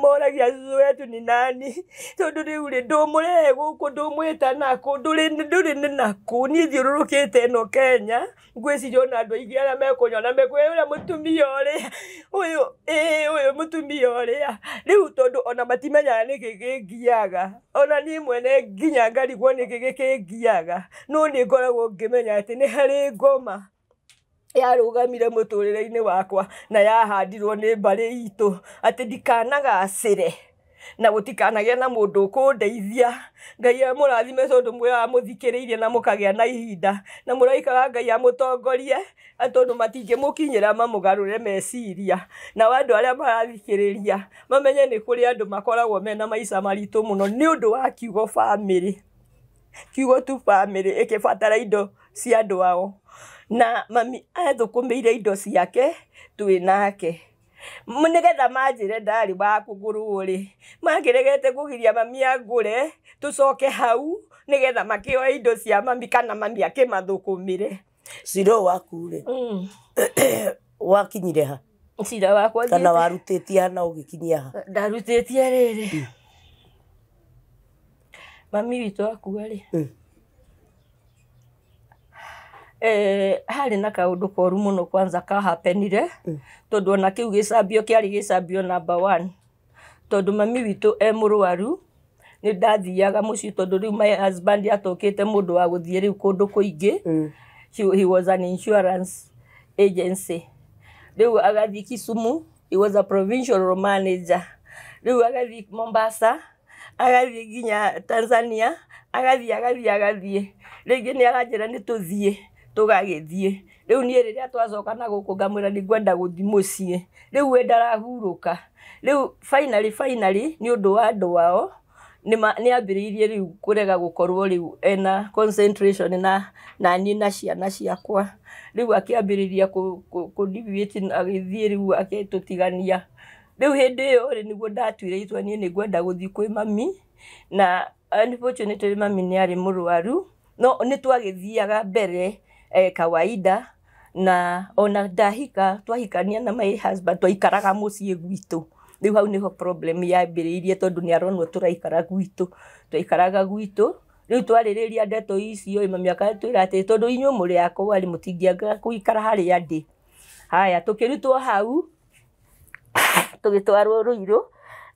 moragia cũcũ wetu ni nani tondũ rĩu rĩ ndũmũrehe gũkũ ndũmwĩta nakũ ndũrĩ nĩ nakũ. Niĩ thiũrũrũkĩte ĩno Kenya ngwĩciria ona andũ aingĩ arĩa mekũnyona mekwĩra ũrĩa mũtumia ũrĩa ũyũ mũtumia ũrĩa rĩu tondũ ona matimenyaga nĩkĩ kĩngiaga ona niĩ mwene nginya ngarigwo nĩkĩ kĩngiaga no nĩ ngoragwo ngĩmenya atĩ nĩ harĩ ngoma yarũgamire mũtũrĩre-inĩ wakwa na yahandirwo nĩ mbarĩ itũ atĩ ndikanagacĩre na gũtikanagĩa na mũndũ ũkũndeithia. Ngai amũrathime tondũ mũthikĩrĩirie na mũkagĩa na ihinda na mũraikaga Ngai amũtongorie tondũ matingĩmũkinyĩra mamũgarũre meciria. Na andũ arĩa marathikĩrĩria mamenye nĩ kũrĩ andũ makoragwo mena maica maritũ mũno nĩ ũndũ wa kiugo family. Kiugo tu family ĩkĩbatara indo cia andũ ao na mami athũkũmĩire indo ciake twĩ nake. Nĩgetha manjĩre ndarĩ wa kũgũrwo rĩ mangĩregete kũgiria mami angũre tũcoke hau nĩgetha makĩoe indo cia mami kana mami akĩmathũkũmĩre. Ciro waku rĩ wakinyire ha? Cira wakwa kana warutĩtie hana ũgĩkinyia ha? Ndarutĩtie rĩrĩ mami witũ akua rĩ harĩ na kaũndũ koru mũno kwanza kahapenire tondũ ona kĩu gĩcambio kĩarĩ gĩcambio number 1 tondũ mami witũ mũrwaru nĩ ndathiaga mũciĩ tondũ rĩu my husband atokĩte mũndũ wa gũthiĩ rĩu kũndũ kũingĩ. He was an insurance agency. Rĩu agathiĩ Kisumu, he was a provincial manager. Rĩu agathiĩ Mombasa, agathiĩ nginya Tanzania, agathiĩ rĩngĩ nĩ aranjĩra nĩ tũthiĩ tũgagĩthiĩ. Rĩu niĩ rĩrĩa twacoka na gũkũ ngamwĩra nĩ ngwenda gũthiĩ mũciĩ. Rĩu we ndarahurũka. Rĩu finally nĩ ũndũ wa andũ wao nĩ ambĩrĩirie rĩu kũrega gũkorwo rĩu ena concentration na niĩ na ciana ciakwa. Rĩu akĩambĩrĩria kũdeviate agĩthiĩ rĩu agĩtũtigania. Rĩu hĩndĩ ĩyo rĩ nĩguo ndatuire itua niĩ nĩ ngwenda gũthiĩ kwĩ mami na unfortunately mami nĩ arĩ mũrwaru no nĩ twagĩthiaga mbere kawaida na ona twahikania na my husband twaikaraga mũciĩ gwitũ. Rĩu hau nĩho problem yambĩrĩirie tondũ nĩ aronwo tũraikara gwitũ twaikaraga gwitũ. Rĩu twarĩrĩria ndeto icio mami akatwĩra atĩ tondũ inyuĩ mũrĩ akwa rĩ mũtingĩanga gũikara harĩa ndĩ. Haya tũkĩrutwo hau tũgĩtwarwo Ruiru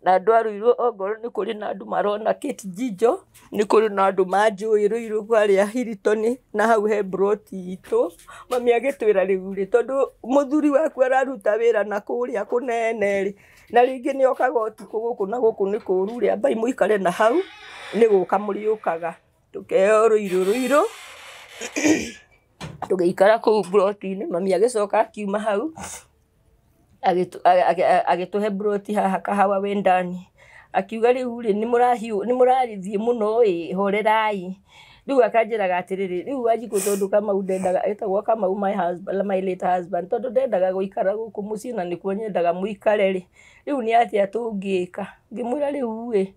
na andũ a Ruiru ongorwo nĩ kũrĩ na andũ marona Kate Njijo nĩ kũrĩ na andũ manjũĩ Ruiru harĩa Hilton na hau he broti itũ. Mami agĩtwĩra rĩu rĩ tondũ mũthuri waku araruta wĩra na kũrĩa kũnene rĩ na rĩngĩ nĩ okaga ũtukũ gũkũ na gũkũ nĩ kũũru rĩ ambai mũikare na hau nĩ gũka mũrĩũkaga. Tũkeo Ruiru tũgĩikara kũu broti-inĩ. Mami agĩcoka akiuma hau agĩtũhe broti haha kahawa wendani akiuga rĩu rĩ nĩ mũrathiĩ mũno ĩ horerai. Rĩu akanjĩraga atĩrĩrĩ rĩu Wanjikũ tondũ Kamau ndendaga etagwo Kamau my late husband tondũ ndendaga gũikara gũkũ mũciĩ na nĩkuo nyendaga mũikare rĩ rĩu nĩ atĩa tũngĩka. Ngĩmwĩra rĩu ĩ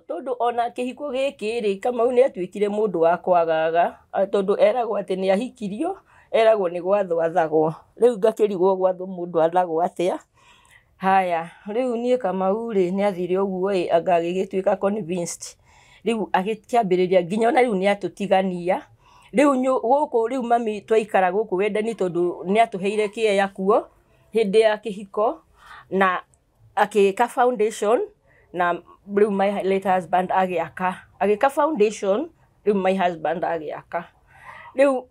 tondũ ona kĩhiko gĩkĩ rĩ Kamau nĩ atuĩkire mũndũ wa kwagaga tondũ eragwo atĩ nĩ ahikirio eragwo nĩ gwathwo athagwo. Rĩu ngakĩrigwo gwathwo mũndũ athagwo atĩa. Haya rĩu niĩ Kamau rĩ nĩ athire ũguo ĩ anga agĩgĩtuĩka convinced. Rĩu agĩkĩambĩrĩria nginya ona rĩu nĩ atũtigania. Rĩu gũkũ rĩu mami twaikara gũkũ wendani tondũ nĩ atũheire kĩeya kuo hĩndĩ ya kĩhiko na agĩka foundation na rĩu my late husband agĩka foundation rĩu my husband agĩaka. Rĩu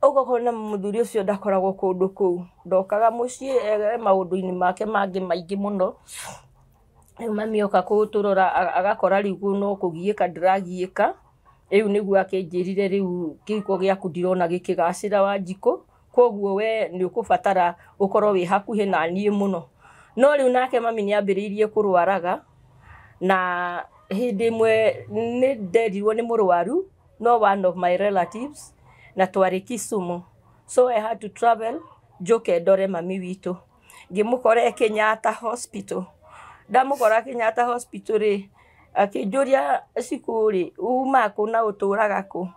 ũgakora mũthuri ũcio ndakoragwo kũndũ kũu ndokaga mũciĩ maũndũ-inĩ make mangĩ maingĩ mũno. Rĩu mami oka kũtũrora agakora rĩu no kũgiĩka ndĩragiĩka. Rĩu nĩguo akĩnjĩrire rĩu kĩhiko gĩaku ndirona gĩkĩgacĩra Wanjikũ koguo we nĩ ũkũbatara ũkorwo wĩ hakuhĩ na niĩ mũno. No rĩu nake mami nĩ ambĩrĩirie kũrwaraga na hĩndĩ ĩmwe nĩ nderirwo nĩ mũrwaru no one of my relatives na twari Kisumu, so I had to travel njoke ndore mami witũ. Ngĩmũkora Kenyatta Hospital. Ndamũkora Kenyatta Hospital rĩ, akĩnjũria Cikũ rĩ, uma kũ na ũtũraga kũ?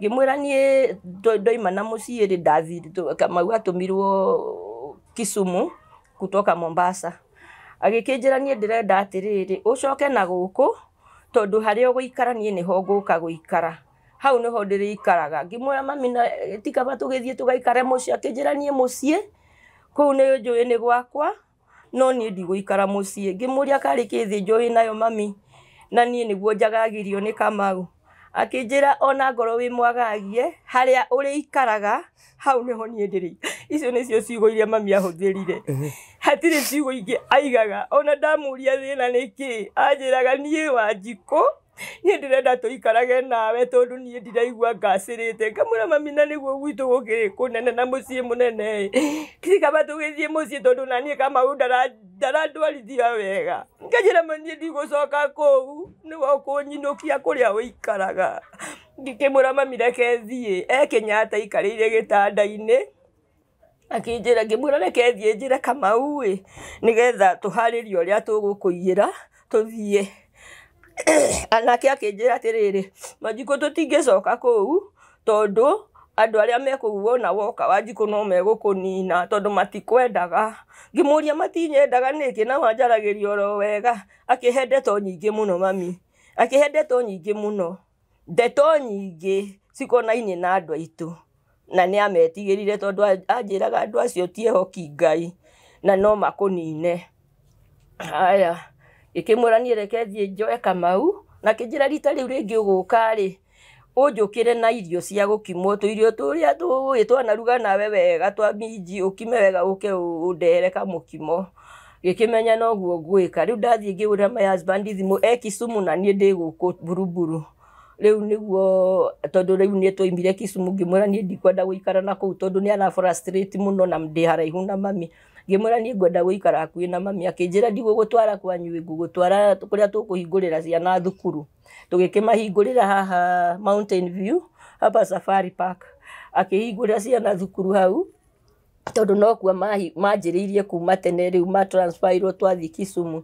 Ngĩmwĩra niĩ ndoima na mũciĩ rĩ, ndathire Kamau atũmirwo Kisumu kutoka Mombasa. Agĩkĩnjĩra niĩ ndĩrenda atĩrĩrĩ, ũcoke na gũkũ tondũ harĩa ũgũikara niĩ nĩho ngũka gũikara. Hau nĩho ndĩrĩikaraga. Ngĩmwĩra mami ti kaba tũgĩthiĩ tũgaikare mũciĩ. Akĩnjĩra niĩ mũciĩ kũu nĩ njũĩ nĩ gwakwa, no niĩ ndigũikara mũciĩ. Ngĩmũria karĩ kĩthĩ njũĩ nayo mami, na niĩ nĩguo njagagirio nĩ Kamau. Akĩnjĩra ona ngoro wĩ mwagagie, harĩa ũrĩikaraga hau nĩho niĩ ndĩrĩ. Icio nĩcio ciugo iria mami ahũthĩrire. Hatirĩ ciugo ingĩ aigaga. Ona ndamũria thĩna nĩkĩ, anjĩraga niĩ Wanjikũ, niĩ ndĩrenda tũikarage nawe tondũ niĩ ndiraigua ngacĩrĩte. Ngamwĩra mami na nĩguo gwitũ gũkĩrĩ kũnene na mũciĩ mũnene. Ti kaba tũgĩthiĩ mũciĩ tondũ na niĩ Kamau ndarandwarithia wega. Ngajĩra niĩ ndigũcoka kũu, nĩwe ũkũnyinũkia kũrĩa ũikaraga. Ngĩkĩmwĩra mami reke thiĩ. Kenyatta aikarĩire gĩtanda-inĩ. Akĩnjĩra, ngĩmwĩra reke thiĩ njĩre Kamau nĩgetha tũharĩrie ũrĩa tũgũkũigĩra tũthiĩ. Anake akĩnjĩra atĩrĩrĩ, Wanjikũ tũtingĩcoka kũu tondũ andũ arĩa mekũu wona woka Wanjikũ no megũkũnina tondũ matikwendaga. Ngĩmũria matinyendaga nĩkĩ na wanjaragĩria oro wega. Akĩhe ndeto nyingĩ mũno mami. Akĩhe ndeto nyingĩ mũno. Ndeto nyingĩ cikonainie na andũ aitũ. Na nĩ ametigĩrire tondũ anjĩraga andũ acio tiehoki Ngai na no makũnine. Haya. Ngĩkĩmwĩra niĩ reke thiĩ njoe Kamau. Na akĩnjĩra rita rĩu rĩngĩ ũgũka rĩ, ũnjũkĩre na irio cia gũkimwo, tũirio tũrĩa tũĩ twanaruga nawe wega twa minji, ũkime wega ũke ũndehere kamũkimo. Ngĩkĩmenya noguo ngwĩka. Rĩu ndathiĩ ngĩhũrĩra my husband thimũ Kisumu na niĩ ndĩ gũkũ Buruburu. Rĩu nĩguo tondũ rĩu nĩ twoimire Kisumu, ngĩmwĩra niĩ ndikwenda gũikara na kũu tondũ nĩ ara frustrate mũno na ndĩ haraihu na mami. Ngĩmwĩra niĩ ngwenda gũikara hakuhĩ na mami. Akĩnjĩra ndigũgũtwara kwanyu, ngũgũtwara kũrĩa tũkũhingũrĩra ciana thukuru. Tũgĩkĩmahingũrĩra haha Mountain View hapa Safari Park. Akĩhingũrĩra ciana thukuru hau tondũ no kuo manjĩrĩirie kuma tene, rĩu matransferirwo twathiĩ Kisumu.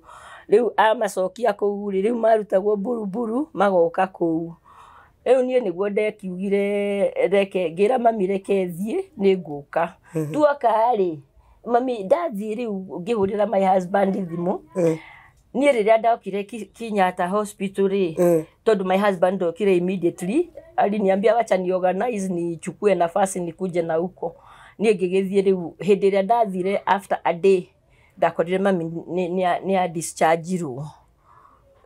Rĩu amacokia kũu rĩu marutagwo Buruburu magoka kũu. Rĩu niĩ nĩguo ndekiugire reke, ngĩra mami reke thiĩ nĩ ngũka. Tuoka rĩ, mami ndathiĩ rĩu ngĩhũrĩra my husband thimũ. Niĩ rĩrĩa ndokire Kenyatta Hospital rĩ, tondũ my husband ndokire immediately, aliniambia wacha ni organize nichukue nafasi nikuje na huko. Niĩ ngĩgĩthiĩ rĩu hĩndĩ ĩrĩa ndathire after a day ndakorire mami nĩ a discharge ro.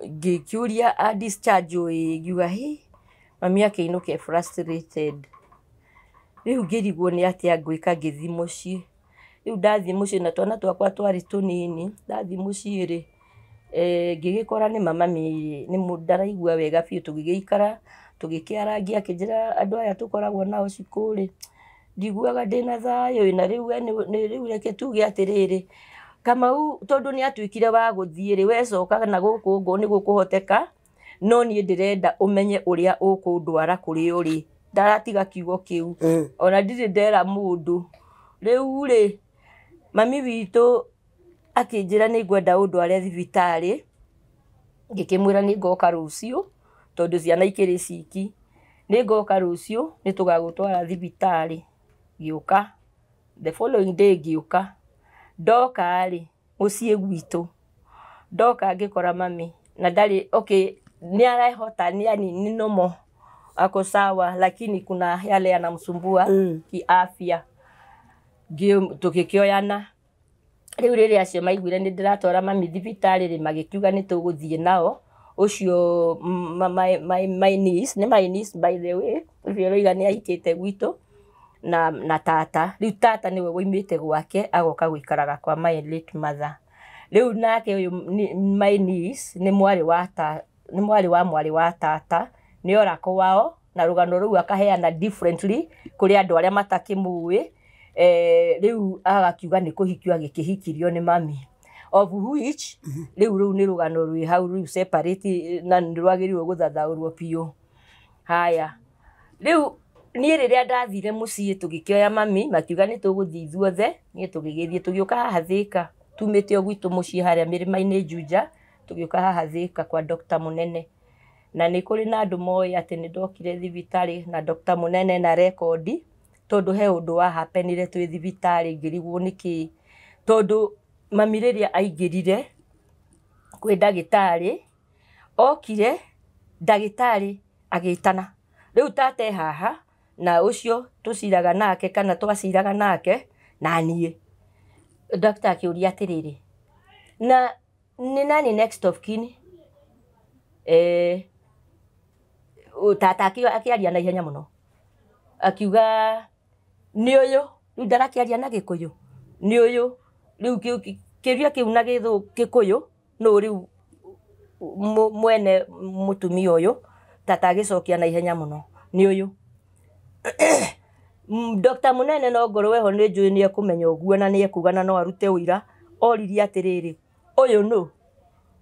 Ngĩkĩũria a discharge ngiuga mami akĩinũka frustrated. Rĩu ngĩrigwo nĩ atĩa ngwĩka ngĩthiĩ mũciĩ. Rĩu ndathiĩ mũciĩ na twana twakwa twarĩ tũnini. Ndathiĩ mũciĩ rĩ, ngĩgĩkora nĩ mami nĩ ndaraigua wega biũ. Tũgĩgĩikara tũgĩkĩarangia, akĩnjĩra andũ aya tũkoragwo nao Cikũ rĩ, ndiguaga ndĩna thayũ. Na rĩu reke tuge atĩrĩrĩ, Kamau tondũ nĩ atuĩkire wa gũthiĩ rĩ, wecoka na gũkũ ũguo nĩ gũkũhoteka, no niĩ ndĩrenda ũmenye ũrĩa ũkũndwara kũrĩ ũrĩ. Ndaratiga kiugo kĩu, ona ndirĩ ndera mũndũ. Rĩu rĩ, mami witũ akĩnjĩra nĩ ngwenda ũndware thibitarĩ. Ngĩkĩmwĩra nĩ ngoka rũciũ tondũ ciana ikĩrĩ ciki. Nĩ ngoka rũciũ nĩ tũgagũtwara thibitarĩ. Ngĩũka the following day ngĩũka. Ndoka rĩ, mũciĩ gwitũ ndoka ngĩkora mami na ndarĩ nĩ arahota ni nomo ako sawa, lakini kuna yale yanamsumbua kiafya. Tũgĩkĩoyana. Rĩu rĩrĩa acio maiguire nĩ ndĩratwara mami thibitarĩ rĩ, magĩkiuga nĩ tũgũthiĩ nao. Ũcio my niece, nĩ my niece by the way, ũrĩa nĩ ahikĩte gwitũ na tata. Rĩu tata nĩwe woimĩte gwake agoka gũikaraga kwa my late mother. Rĩu nake ũyũ my niece nĩ mwarĩ wa mwarĩ wa tata, nĩ orako wao na rũgano rũu akaheana differently kũrĩ andũ arĩa matakĩmũĩ. Rĩu agakiuga nĩ kũhikio agĩkĩhikirio nĩ mami, of which rĩu nĩ rũgano rwĩ hau rĩu separate na nĩ rwagĩrĩirwo gũthathaũrwo biũ. Haya, riu niä rä rä a ndathire må ciä tå gä kä oya mami makiuga nä tå gå thiä ithuothe niä tå gä gä thiä tå gä å ka haha thä ka tumä te o gwitå må ciä harä a mä rä ma-inä Juja tå gä å ka haha thä ka kwa Dr. Munene na nä kå rä na andå moä atä nä ndokire thibitarä na Dr. Munene na rekondi tondå he å ndå wa hapenire twä thibitarä ngä rigwo nä kä tondå mami rä rä a aingä rire kwä ndagä tarä okire ndagä tarä agä tana rä u tate haha na å cio tå ciraga nake kana twaciraga nake na niä Dr. akä å ria atä rä rä na nä nani next of kin tata akä aria na ihenya må no akiuga nä å yå rä u ndarakä aria na gä kå yå nä å yå rä u kä ria kä u na gä kå yå no rä u mwene må tumia å yå tata agä cokia na ihenya må no nä å yå Dr. Munene no ngorwo weho nä njå nä ekå menya å guo na nä ekuga na no arute å ira oririe atä rä rä å yå no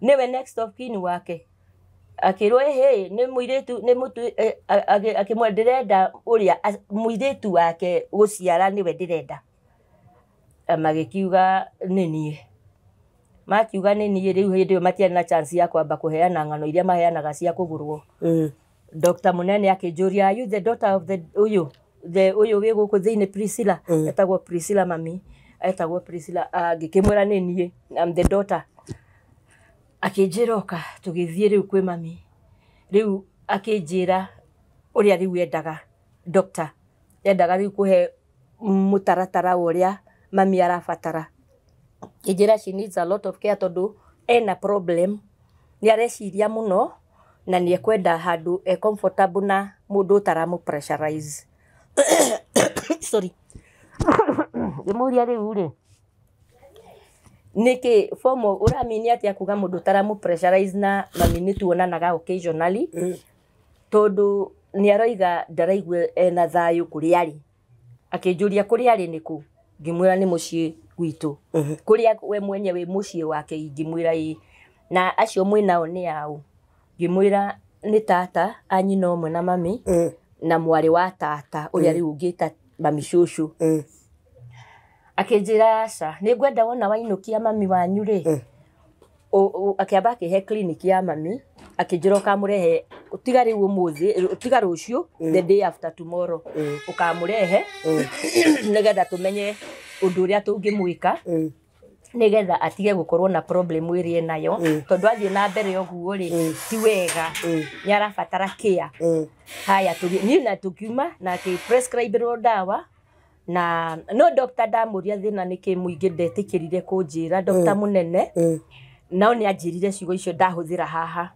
nä we next of kin wake akä rwo nä må irä tu nä må akä mwe ndä renda å rä a må irä tu wake gå ciara nä we ndä renda magä kiuga nä niä makiuga nä niä rä u hä ndä ä yo matiarä na chance ya kwamba kå heana ng'ano iria maheanaga cia kå gå rwo Dr. Munene akä njå ria you the daughter of the å yå wä gå kå thä inä Priscilla etagwo Priscilla mami etagwo Priscilla ngä kä mwä ra nä niä I'm the daughter akä njä ra oka tå gä thiä rä u kwä mami rä u akä njä ra å rä a rä u endaga Dr. endaga rä u kå he må taratara å rä a mami arabatara kä njä ra she needs a lot of care tondå ena problem nä areciria må no na nä ekwenda handå e comfortable na må ndå å taramå pressurize sorry ngä må ria rä u rä nä kä fomo å ramini atä akuga må ndå å taramå pressurize na mami nä tuonanaga occasionally tondå nä aroiga ndaraigue ena thayå kå rä arä akä njå ria kå rä arä nä kå ngä mwä ra nä må ciä gwitå kå rä a we mwenye wä må ciä wake ingä mwä ra na acio mwä nao nä aå ngä mwä ra nä tata anyina å mwe na mami na mwarä wa tata å rä a rä u ngä ta mami cåcå akä njä ra aca nä ngwenda wona wainå kia mami wanyu rä akä amba akä he clinic ya mami akä njä ra å kamå rehe tiga rä u å må thä tiga rå cio the day after tomorrow å kamå rehe nä getha tå menye å ndå å rä a tå ngä mwä ka nä getha atige gå korwo na problem ä rä enayo tondå athiä na mbere å guo rä ti wega nä arabatara kia haya niä na tå kiuma na akä prescribe ndawa na no Dr. ndamå ria thä na nä kä må ingä ndetä kä rire kå njä ra Dr. Munene no nä anjä rire ciugo icio ndahå thä ra haha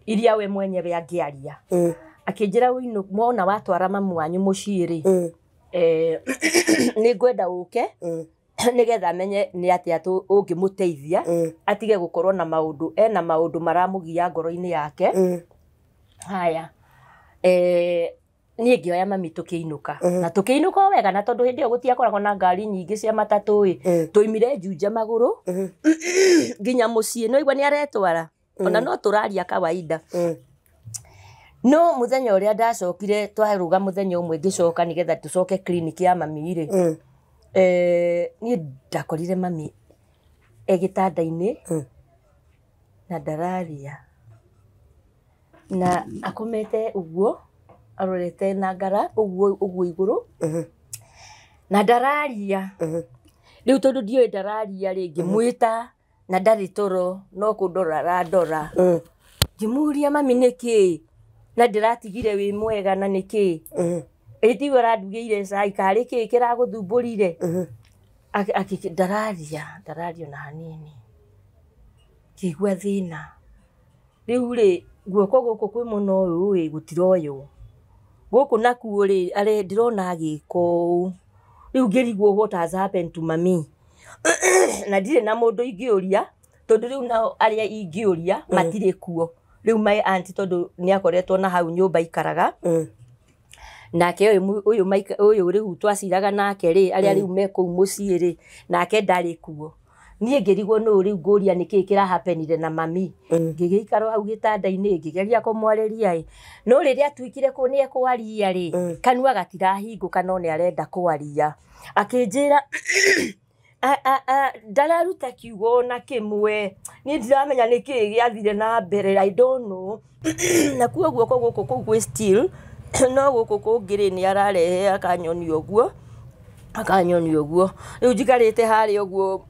iria we mwenyewe angä aria akä njä ra mona watwara mamu wanyu må ciä rä nä ngwenda å ke nä getha menye nä atä atå å ngä må teithia atige gå korwo na maå ndå ena maå ndå maramå gia ngoro-inä yake haya niä ngä oya mami tå kä inå ka na tå kä inå ka wega na tondå hä ndä ä yo gå tiakoragwo na ngari nyingä cia matatå tå imire Juja magå rå nginya må ciä no igua nä aretwara ona no tå raria kawaida no må thenya å rä a ndacokire twarå ga må thenya å mwe ngä coka nä getha tå coke clinic ya mami rä niä ndakorire mami gä tanda-inä na ndararia na akomete å guo arorete na ngara å guo igå rå na ndararia rä u tondå ndioä ndararia rä ngä mwä ta na ndarä toro no kå ndora randora ngä må ria mami nä kä na ndä ratigire wä mwega na nä kä ĩtigwo randugä ire cai karä kä kä ragå thumbå rire ndararia na hanini kä igua thä na rä u rä guoko gå kå kwä må no å yå ä gå tiroywo gå kå nakuo rä ndä rona agä ko å rä u ngä rigwo what has happened to mami na ndirä na må ndå ingä å ria tondå rä u nao arä a ingä å ria matirä kuo rä u my aunty tondå nä akoretwo na hau nyå mba ikaraga nake å yå rä u twaciraga nake rä arä a rä u me kå u må ciä rä nake ndarä kuo niĩ ngĩrigwo nũ rĩu ngũria nĩkĩ kĩrahapenire na mami ngĩgĩikara hau gĩtanda-inĩ ngĩgeria kũmwarĩria no rĩrĩa atuĩkire kũ nĩ ekwaria rĩ kanua gatirahingũka no nĩ arenda kwaria akĩnjĩra ndararuta kiugo na kĩmwe niĩ ndiramenya nĩkĩ gĩathire na mbere I don't know na kuo guoko gũkũ kũu gwĩ still no gũkũ kũngĩ nĩ ararehe akanyonia ũguo rĩu njikarĩte harĩa ũguo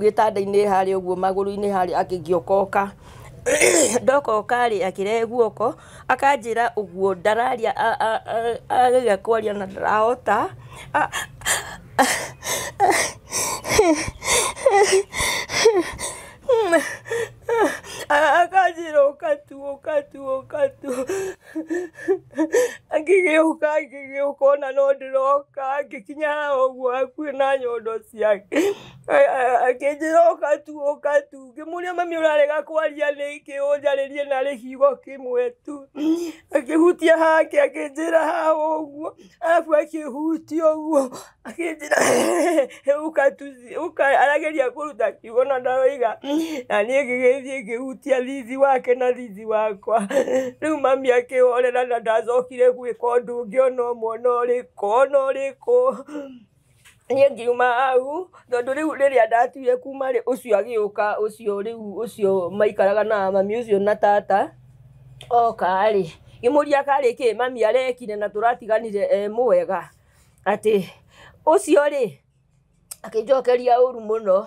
gĩtanda-inĩ harĩa ũguo magũrũ-inĩ harĩa akĩngĩokoka ndokoka rĩ akĩrehe guoko akanjĩra ũguo ndararia ageria kwaria na ndarahota akanjĩra ũkatu angĩgĩũka ona no ndĩroka ngĩkinya ũguo hakuhĩ na nyondo ciake akĩnjĩra ũkatu ngĩmũria mami ũrarega kwaria nĩkĩ ũnjarĩrie narĩ kiugo kĩmwe tu akĩhutia hake akĩnjĩra ha ũguo arabu akĩhutia ũguo akĩnjĩra arageria kũruta kiugo na ndaroiga na niĩ ngĩgĩthiĩ ngĩhutia thithi wake na thithi wakwa rĩu mami akĩhorera na ndacokire gwĩka ũndũ ũngĩ ona ũmwe ona ũrĩkũ niĩ ngiuma hau tondũ rĩu rĩrĩa ndatuire kuma rĩ ũcio agĩũka ũcio maikaraga na mami ũcio na tata oka rĩ ngĩmũria karĩ kĩ mami arekire na tũratiganire mwega atĩ ũcio rĩ akĩnjokeria ũru mũno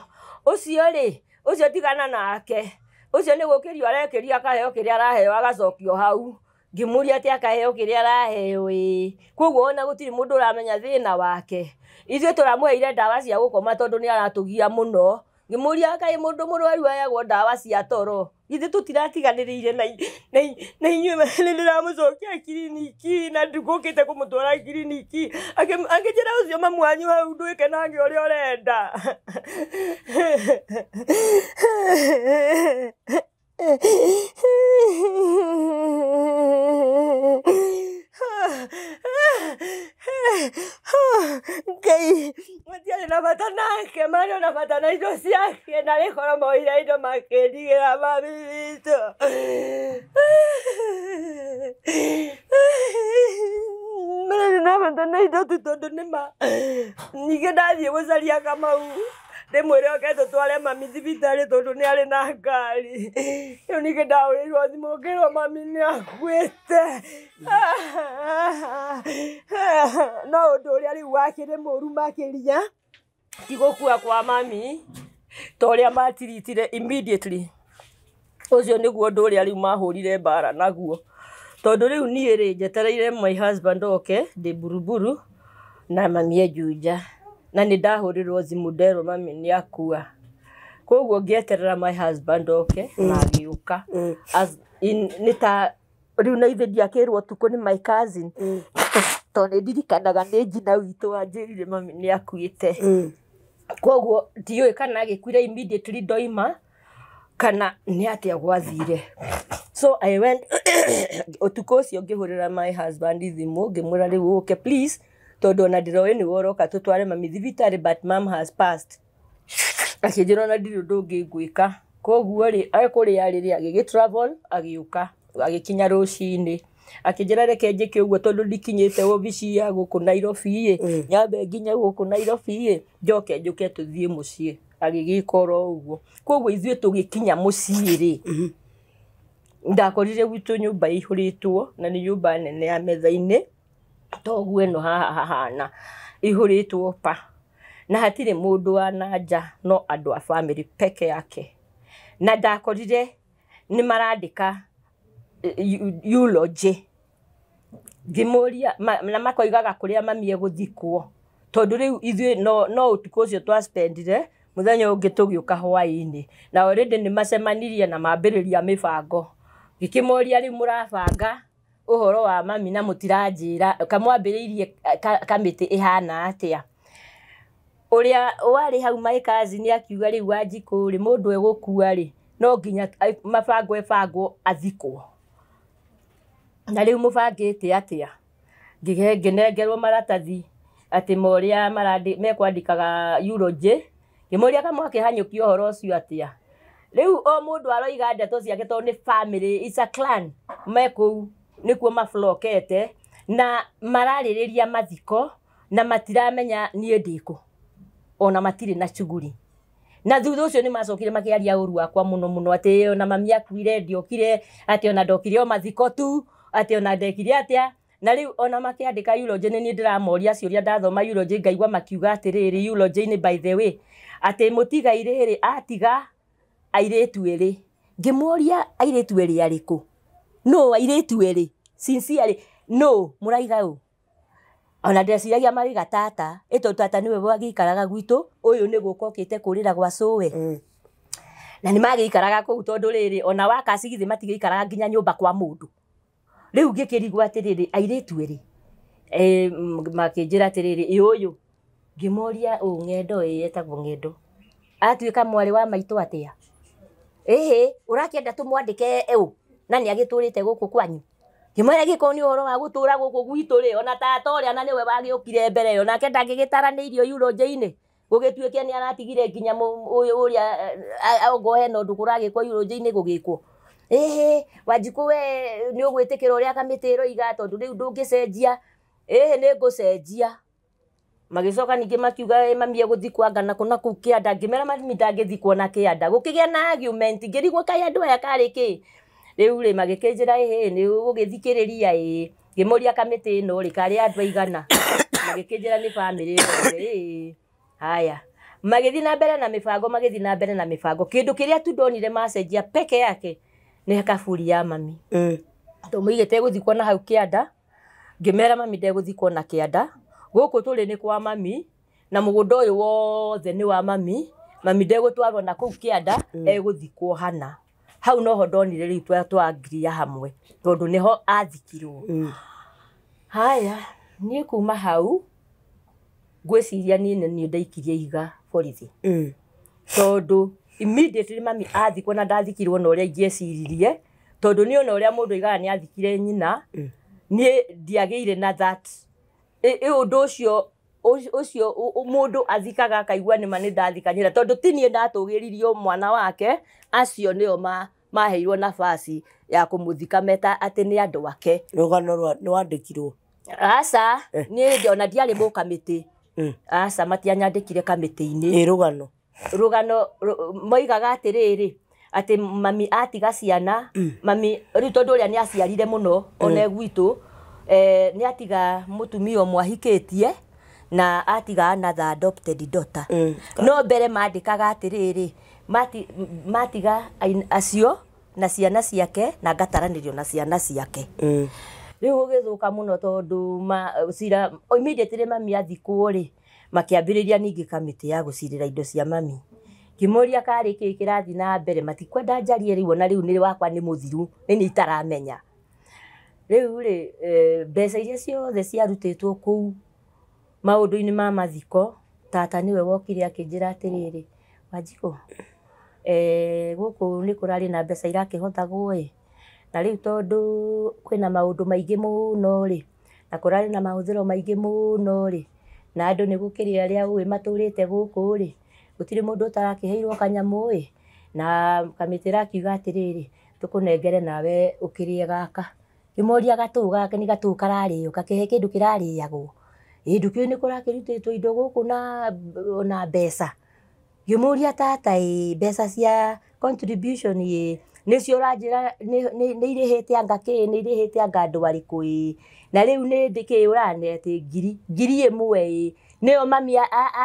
ũcio tigana nake ũcio nĩ gũkĩrio arekĩria akaheo kĩrĩa araheo agacokio hau ngĩmũria atĩ akaheo kĩrĩa araheo koguo ona gũtirĩ mũndũ ũramenya thĩna wake ithuĩ tũramũheire ndawa cia gũkoma tondũ nĩ aratũgia mũno ngĩmũria kaĩ mũndũ mũrwaru aheagwo ndawa cia toro ithuĩ tũtiratiganĩrĩire na inyuĩ nĩ ndĩramũcokia kiriniki na ndũkĩte kũmũtwara kiriniki angĩnjĩra ũcio mamu wanyu hau ndwĩke nake ũrĩa ũrenda Ngai matiarĩ na bata nake marĩ na bata na indo ciake na rĩkorwo moire indo makĩndigĩra mami witũ marĩ na bata na indo tu tondũ nĩma ningĩ ndathiĩ gũcaria Kamau ndĩmwĩre oke tũtware mami thibitarĩ tondũ nĩ arĩ na ngari rĩu ningĩ ndahũrĩirwo thimũ ngĩrwo mami nĩ akuĩte no ũndũ ũrĩa rĩu wakĩrĩ mũru makĩria ti gũkua kwa mami ta ũrĩa matiritire immediately ũcio nĩguo ũndũ ũrĩa rĩu mahũrire mbara naguo tondũ rĩu niĩ rĩ njetereire my husband oke ndĩ buruburu na mami enjuja na nĩ ndahũrĩrwo thimũ nderwo mami nĩ akua koguo ngĩeterera my husband oke na agĩũka nĩ ta rĩu na ithe ndiakĩrwo tukũ nĩ my cousin tondũ nĩ ndirikanaga nĩ njina witũ wanjĩrire mami nĩ akuĩte koguo ndiũĩ kana agĩkuire immediately ndoima kana nĩ atĩa gwathire so I went ũtukũ ũcio ngĩhũrĩra my husband thimũ ngĩmwĩra rĩu ũke please tondũ ona ndĩroĩ nĩ woroka tũtware mami thibitarĩ but mom has passed akĩnjĩra ona ndirĩ ũndũ ũngĩ ngwĩka koguo rĩ ekũrĩa rĩrĩ agĩgĩ travel agĩũka agĩkinya rũcinĩ akĩnjĩra reke njĩke ũguo tondũ ndikinyĩte obici ya gũkũ Nairobi nyambe nginya gũkũ Nairobi njoke njũke tũthiĩ mũciĩ agĩgĩka oro ũguo koguo ithuĩ tũgĩkinya mũciĩ rĩ ndakorire gwitũ nyũmba ihũrĩtwo na nĩ nyũmba nene ya metha-inĩ toguo ĩno haha hahana ihũrĩtwo pa na hatirĩ mũndũ wa nanja no andũ a family peke yake na ndakorire nĩ marandĩka eulogy ngĩmũria na makoigaga kũrĩa mami egũthikwo tondũ rĩu ithuĩ no ũtukũ ũcio twaspendire mũthenya ũngĩ tũgĩũka hwaĩ-inĩ na already nĩ macemanirie na mambĩrĩria mĩbango ngĩkĩmoria rĩu mũrabanga ũhoro wa mami na mũtiranjĩra kamwambĩrĩirie kamĩtĩ ĩhana atĩa ũrĩa warĩ hau my cousin akiuga rĩu Wanjikũ rĩ mũndũ egũkua rĩ no nginya mabango ebangwo athikwo na rĩu mũbangĩte atĩa ngĩnengerwo maratathi atĩ morĩa mekwandĩkaga eulogy Ngimuria kamwake hanyukio horo ucio atia. Riu o mundu aroiga ndeto ciake to ni family, is a clan. Meku nikuo maflokete na maraririria mathiko na matiramenya nie ndiko. Ona matiri na shughuli. Na thutha ucio ni macokire makiaria uru akwa muno ati ona mami akuire ndiokire ati ona ndokire o mathiko tu ati ona ndekire atia. Na riu ona makiandika eulogy ni ndiramoria ciuria ndathoma eulogy ngaigwa makiuga atiriri eulogy ni by the way ati mutiga iriri atiga airetu eri. Ngimuria airetu eri ariku? No airetu eri sincerely no muraiga u. Ona ndeciragia mari gatata ito tata niwe wagikaraga gwitu uyu ni guko kite kurira gwa sowe. Na ni magikaraga ku tondu riri ona wakacigithi matigikaraga nginya nyumba kwa mundu. Riu ngikirigwa atiriri airetu eri makinjira atiriri uyu ngimoria ngendo yetagwo ngendo atuika mwari wa maitu atia urakienda tumwandike na ni agiturite guku kwanyu ngimwera gikoni horo wa gutura guku gwitu ri ona tata uria na niwe wagiukire mbere ona kenda ngigitaraneirio eulogy-ini gugituike ni aratigire nginya uria agohe no ndukuragi kwa eulogy-ini gugikwo Wanjiku we ni ugwitikira uria kamitiro iga tondu riu ndungicenjia ni ngucenjia magicoka ningi makiuga mami eguthikwa ngana kuna ku kianda ngimera mami ndangithikwo na kianda gukigia na argument ngirigwo kai andu aya kari ki riu ri magikinjira ni ugithikiriria ngimuria kamiti no ri kari andu aigana magikinjira ni family ri haya magithi na mbere na mifango kindu kiria tu ndonire macenjia peke yake ni kaburi ya mami to muigete guthikwo na hau kianda ngimera mami ndeguthikwo na kianda guku turi ni kwa mami na mugunda uyu wothe ni wa mami ndegutwarwo na kuu kianda eguthikwo hana hau noho ndonire riu twagiria hamwe tondu niho athikirwo haya ni kuma hau gwiciria ni ndaikirie iga borithi tondu immediately mami athikwo na ndathikirwo na uria ingeciririe tondu ni ona uria mundu igaga ni athikire nyina ni ndiageire na that undu ucio mundu athikaga akaigua ni mani ndathikanyira tondu tinie ndatugiririo mwana wake acio nio maheirwo nafasi ya kumuthika meta ati ni andu wake rugano ni wandikirwo asa ni ndiona ndiari mu kamiti asa matianyandikire kamiti-ini rugano moigaga atiriri ati mami atiga ciana mami riu tondu uria ni aciarire muno ona gwitu ni atiga mutumia mwahikitie na atiga another adopted daughter no mbere mandikaga atiriri matiga acio na ciana ciake na ngataranirio na ciana ciake riu ugithuka muno tondu cira immediately mami athikwo ri makiambiriria ningi kamiti ya gucirira indo cia mami kimuria kari kirathi na mbere matikwenda njarie riu na riu ni wakwa ni muthiru ni itaramenya riu ri mbeca iria ciothe ciarutitwo kuu maundu-ini ma mathiko tata niwe wokire akinjira atiriri Wanjiku guku ni kurari na mbeca irakihotagwo na riu tondu kwina maundu maingi muno ri na kurari na mahuthiro maingi muno ri na andu ni gukiri aria uwi maturite guku ri gutiri mundu utarakiheirwo kanyamu na kamiti rakiuga atiriri tukunengere nawe ukirie gaka imoria gatu gake ni gatu karariyo kakihe kindu kirariyagwo nduki ni kurakirutitwo indo guku na mbeca ngimuria tata mbeca cia contribution nicio ranjira ni irihite anga ki ni irihite anga andu ariku na riu ni ndiki urane ati ngiri imwe nio mami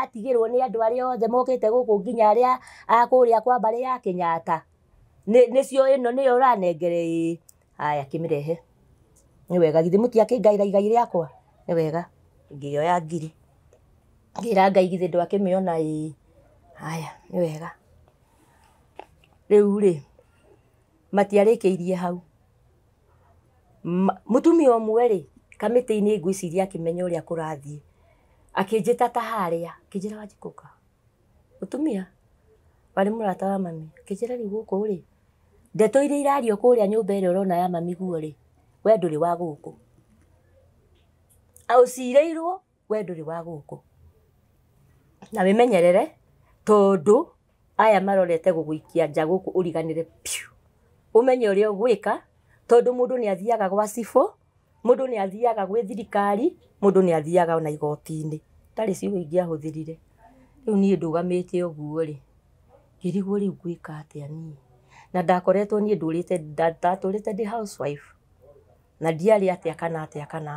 atigirwo ni andu aria othe mokite guku nginya aria akuria kwa bari ya Kenyatta nicio ino ni uranengere haya kimirehe ni wega githi mutia kingaira igai riakwa ni wega ngioya ngiri ngira ngai githi ndu akimiona haya ni wega riu ri matiarikiirie hau mutumia omwe ri kamiti-ini ngwiciria akimenya uria kurathie akinjita ta haria kinjira Wanjikuka mutumia bari murata wa mami kinjira ri guku ri ndeto iria irario kuria nyumba iri urona ya mami guo ri we nduri wa guku au cireirwo we nduri wa guku na wimenyerere tondu aya marorete guguikia nja guku uriganire piu umenye uria ugwika tondu mundu ni athiaga gwa cifo mundu ni athiaga gwi thirikari mundu ni athiaga ona igoti-ini tari ciugo ingiahuthirire riu nie ndugamite uguo ri ngirigwo riu gwika atia nie na ndakoretwo nie ndaturite ndi housewife na ndiari atia kana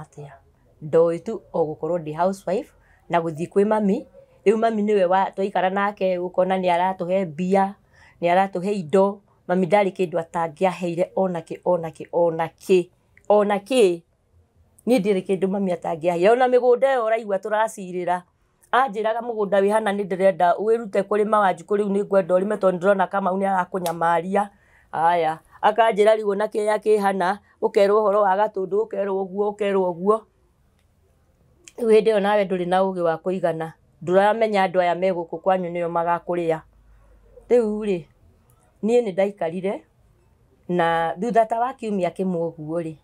atia ndoi tu o gukorwo ndi housewife na guthii kwi mami riu mami niwe wa twaikara nake ukona ni aratuhe bia ni aratuhe indo mami ndari kindu atangiaheire onaki ni ndiri kindu mami atangiaheire ona migunda yo raigua turacirira anjiraga mugunda wi hana ni ndirenda wirute kurima wanjuku riu ni ngwenda urime tondu ndirona kama uni arakunyamaria aya akanjira riu na kiya kihana ukerwo horo wa gatundu ukerwo uguo riu hindi yo nawe nduri na ugi wa kuigana nduramenya andu aya meguku kwanyu niyo magakuria riu ri nie ni ndaikarire na thutha ta wa kiumia kimwe uguo ri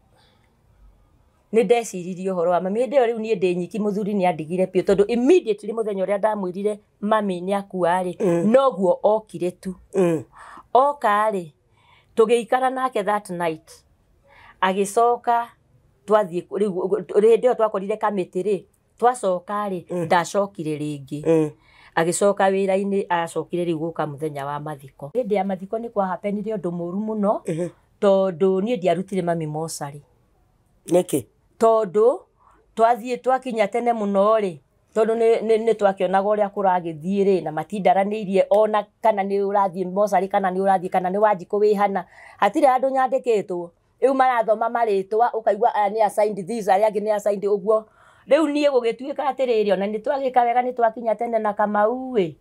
ni ndeciririe horo wa mami hindi yo riu nie ndi nyiki muthuri ni andigire pio tondu immediately muthenya uria ndamwirire mami ni akua ri noguo okire tu oka ri tugiikara nake that night agicoka twathie hindi yo twakorire kamiti ri twacoka ri ndacokire ringi agicoka wira-ini acokire riu guka muthenya wa mathiko hindi ya mathiko ni kwa hapenire undu muru muno tondu nie ndiarutire mami mosari niki tondu twathie twakinya tene muno ri tondu ni twakionaga uria kuragithie ri na matindaraniirie ona kana ni urathie mosari kana ni urathie kana ni wanjiku wihana hatire andu nyandikitwo riu marathoma maritwa ukaigua aya ni assigned these aria angi ni assigned uguo riu nie gugituika atiriri ona ni twagika wega ni twakinya tene na Kamau wi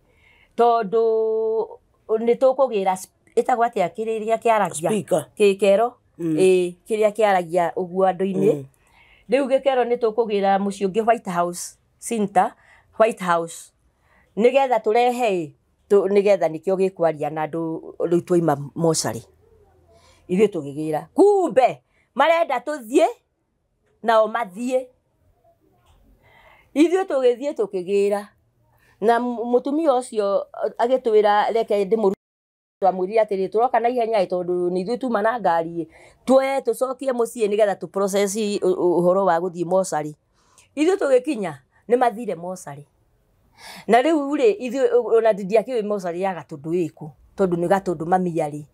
tondu ni tukugira itagwa atia kiriria kiaragia kikero kiria kiaragia uguo andu-ini riu gikero ni tukugira muci ungi White House Center White House nigetha turehe nigetha nikio gikwaria na andu riu twaima mosari ithuĩ tugigira kumbe marenda tuthie nao mathie ithuĩ tugithie tukigira na mutumia ucio agitwira reke ndimuru twamwirire atiri turoka na ihenya tondu ni ithuĩ tuma na ngari twe tucokie mucie nigetha tu process uhoro wa guthie mosari ithuĩ tugikinya ni mathire mosari na riu ri ithuĩ ona ndiakiwe mosari ya gatundu iku tondu ni gatundu mami ari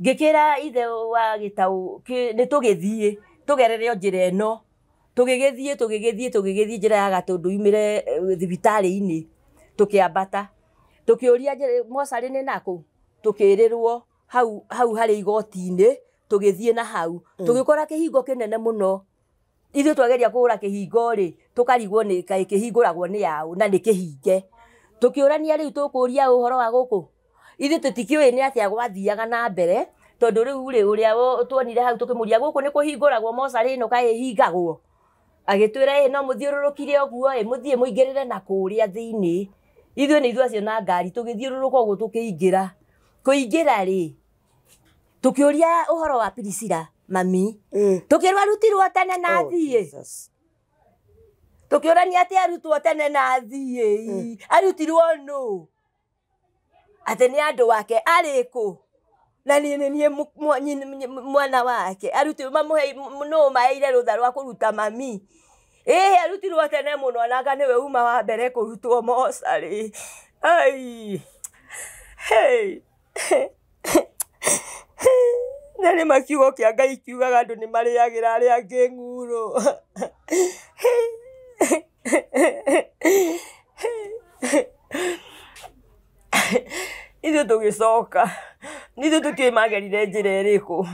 ngikira ithe wa Gitau ni tugithie tugerere njira eno tugigithie njira ya gatundu imire thibitari-ini tukiambata tukiuria mosari ni naku tukirirwo hau hari igoti-ini tugithie na hau tugikora kihingo kinene muno ithuĩ twageria kugura kihingo ri tukarigwo ni kihinguragwo ni yao na ni kihinge tukiurania riu tukuria uhoro wa guku ithuĩ tutikiwe ni atia gwathiaga na mbere tondu riu ri uria tuonire hau tukimuria guku ni kuhinguragwo mosari ino kai hingagwo agitwira no muthiururukire uguo muthie muingirire na kuria thiini ithuĩ ni ithuĩ acio na ngari tugithiururuka uguo tukiingira kuingira ri tukiuria uhoro wa Priscilla mami tukirwa rutirwo tene na thie tukiurania ati arutwo tene na thie arutirwo no ati ni andu wake ariku na ni mwana wake arutirwo mamuhe no maire rutha rwa kuruta mami arutirwo tene muno nanga niwe uma wa mbere kurutwo mosari ai hey nani makiugo kia Ngai kiugaga andu ni mariagira aria angi ng'uro ithuĩ tugicoka ithuĩ tukimagerire njira iriku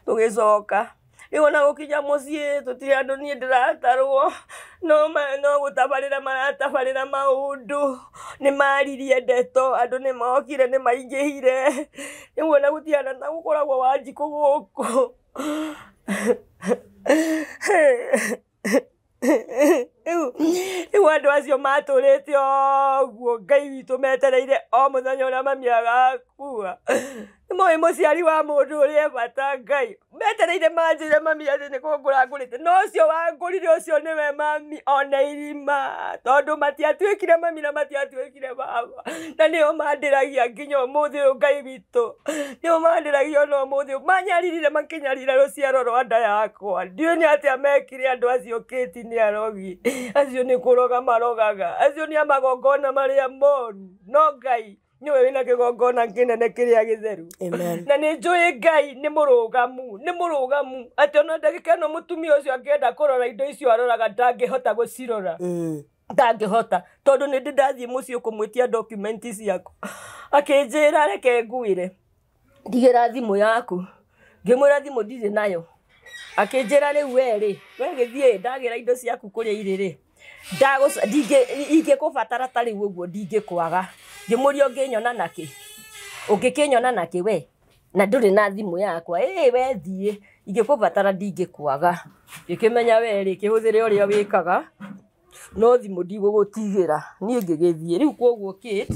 tugicoka riu ona gukinya mucie tutire andu nie ndiratarwo no gutabarira maratabarira maundu ni maririe ndeto andu ni mokire ni maingihire riu ona gutiana na gukoragwo wanjiku guku riu andu acio maturite oguo Ngai witu metereire o muthenya uria mami agakua Moi muciari wa mundu uri bata Ngai metereire manjire mami ati ni kungura ngurite no cio wa ngurire ucio niwe mami ona irima tondu matiatuikire mami na matiatuikire baba na nio mandiragia nginya umuthi Ngai witu nio mandiragia no umuthi manyaririre makinyarire ruciaro rwa nda yakwa ndiu ni ati amekire andu acio kiti ni arogi acio ni kuroga marogaga acio ni amagongona maria moru no Ngai niwe wina kigongona kinene kiria githeru na ni njui Ngai ni murugamu ati ona ndagika no mutumia ucio akienda kurora indo icio aroraga ndangihota gucirora ndangihota tondu ni ndathie mucio kumwitia documents ciako akinjira reke nguire ndigira thimu yaku ngimwira thimu ndiri nayo akinjira riu weri we githie ndagira indo ciaku kuria iriri ndinge kubatara tari uguo ndingikwaga ngimurio nginyona naki ungikinyona naki we na nduri na thimu yakwa we thie ingikubatara ndingikwaga ngikimenya weri kihuthire uria wikaga no thimu ndigugutigira nie ngigithie riu koguo kit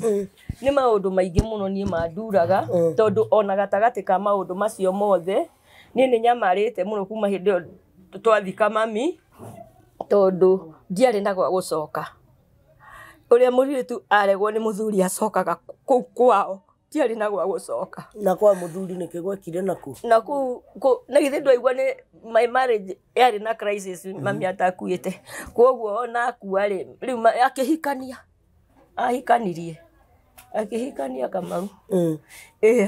ni maundu maingi muno nie manduraga tondu ona gatagati ka maundu macio mothe nie ni nyamarite muno kuma hindi twathika mami tondu ndiari na gwa gucoka uria muritu aregwo ni muthuri acokaga kwao ndiari na gwa gucoka na kwa muthuri ni kigwekire naku na githe ndwaigua ni my marriage yari na crisis mami atakuite koguo ona akua riu akihikania Kamaru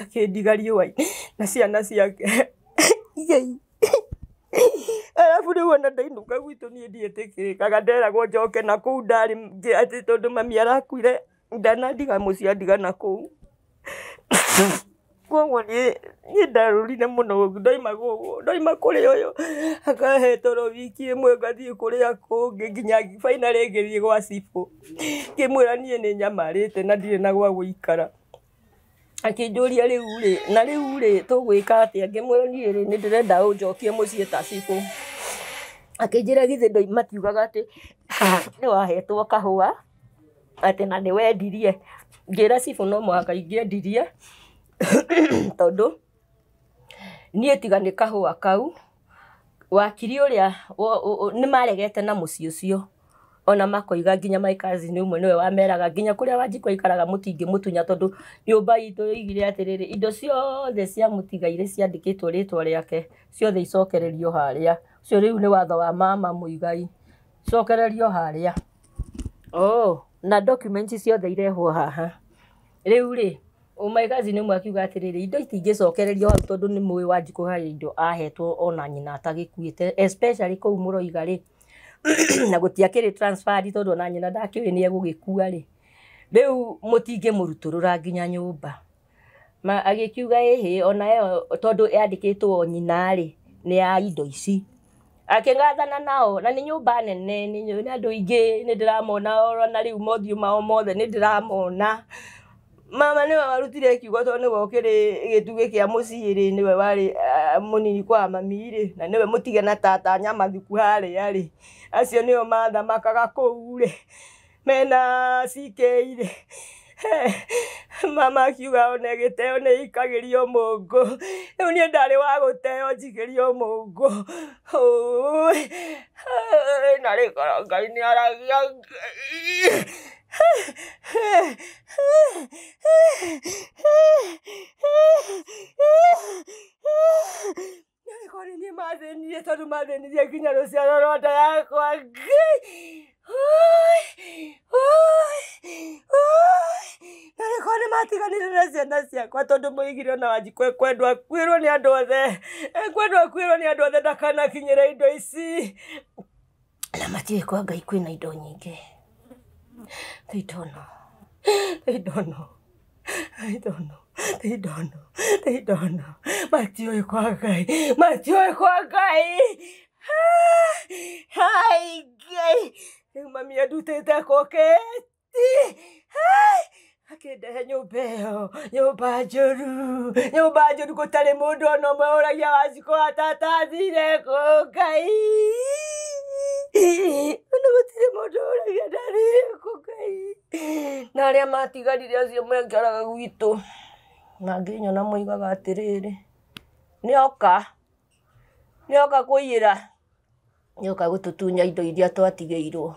akindigario wai na ciana ciake alafu ni wona ndainuka gwitu ni ndietikirikaga nderagwo njoke na kuu ndari ati tondu mami arakuire ndanandiga mucia ndiga na kuu koguo ni ndarurire muno ndoima kuri uyu akahe toro wiki imwe ngathie kuria kungi nginya finally ngithie gwa cibu ngimwira nie ni nyamarite na ndire na gwa guikara akinjuria riu ri tugwika atia ngimwira nie ni ndirenda unjokie mucie ta cibu akinjira githe ndoima tiugaga ati ni wahetwo kahua ati na ni wendirie ngira cibu no mwaka ingiendirie tondu nie tiga ni kahua kau wakiri uria ni maregete na mucio cio ona makoiga nginya my cousin umwe niwe wameraga nginya kuria Wanjikũ ikaraga mutingi mutunya tondu nyumba itu igire atiriri indo ciothe cia mutiga ire ciandikitwo ritwa riake ciothe icokererio haria cio riu ni watho wa mama Muigai cokererio haria na documents ciothe irehwo haha riu ri my cousin umwe akiuga atiriri indo itingicokererio hau tondu ni muwi Wanjikũ hari indo ahetwo ona nyina atagikuite especially kou Muroiga ri na gutiakiri transfer tondu ona nyina ndakiwe ni egugikua ri riu mutinge muruturura nginya nyumba agikiuga ona yo tondu yandikitwo nyina ri ni ya indo ici akingathana nao na ni nyumba nene ni andu ingi ni ndiramona ona riu mothiu mao mothe ni ndiramona mama niwe warutire kiugo tondu niwe ukiri gitugi kia muciiri niwe wari munini kwa mami ri na niwe mutige na tata Nyamathuku haria ri acio niyo mathamakaga kuu ri mena CK ri mama akiuga ona giteo ni ikagirio mungu riu nie ndari wa guteo njigirio mungu na ri Ngai ni aragia ni matheni tondu matheni nginya ruciaro rwa nda yakwa nari matiganire na ciana ciakwa tondu muigire ona Wanjikũ kwendwo akwirwo ni andu othe ndakanakinyire indo ici na matiwe kwa Ngai kwina indo nyingi. They don't know. Matiwe kwa Ngai. Hai Ngai. Mami adutete koketi. Akindehe nyumba ĩyo nyumba njũru gũtarĩ mũndũ ona ũmwe ũragia Wanjikũ atatathire kũ Ngai ona gũtirĩ mũndũ ũragia ndarire kũ Ngai na arĩa matigarire acio maikaraga gwitũ na nginyona moigaga atiriri nioka kuiyira nioka gututunya indo iria twatigeirwo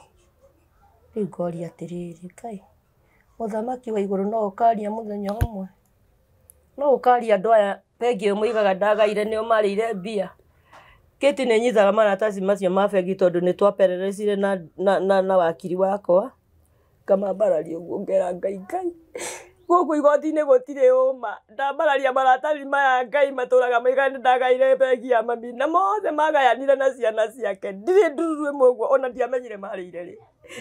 riu ngoria atiriri kai muthamaki wa iguru no ukaria muthenya umwe no ukaria andu aya bengi moigaga ndagaire nio marire mbia kiti nĩ nyithaga maratathi macio ma bengi tondu nĩ twapererecire na wakiri wakwa ngamambararia ũguo ngera Ngai gũkũ igoti-inĩ gũtirĩ ũma ndambararia maratathi maya Ngai matũraga moigaga nĩ ndagaire bengi ya mami na mothe magayanire na ciana ciake ndirĩ ndururu ĩmwe ũguo ona ndiamenyire marĩire rĩ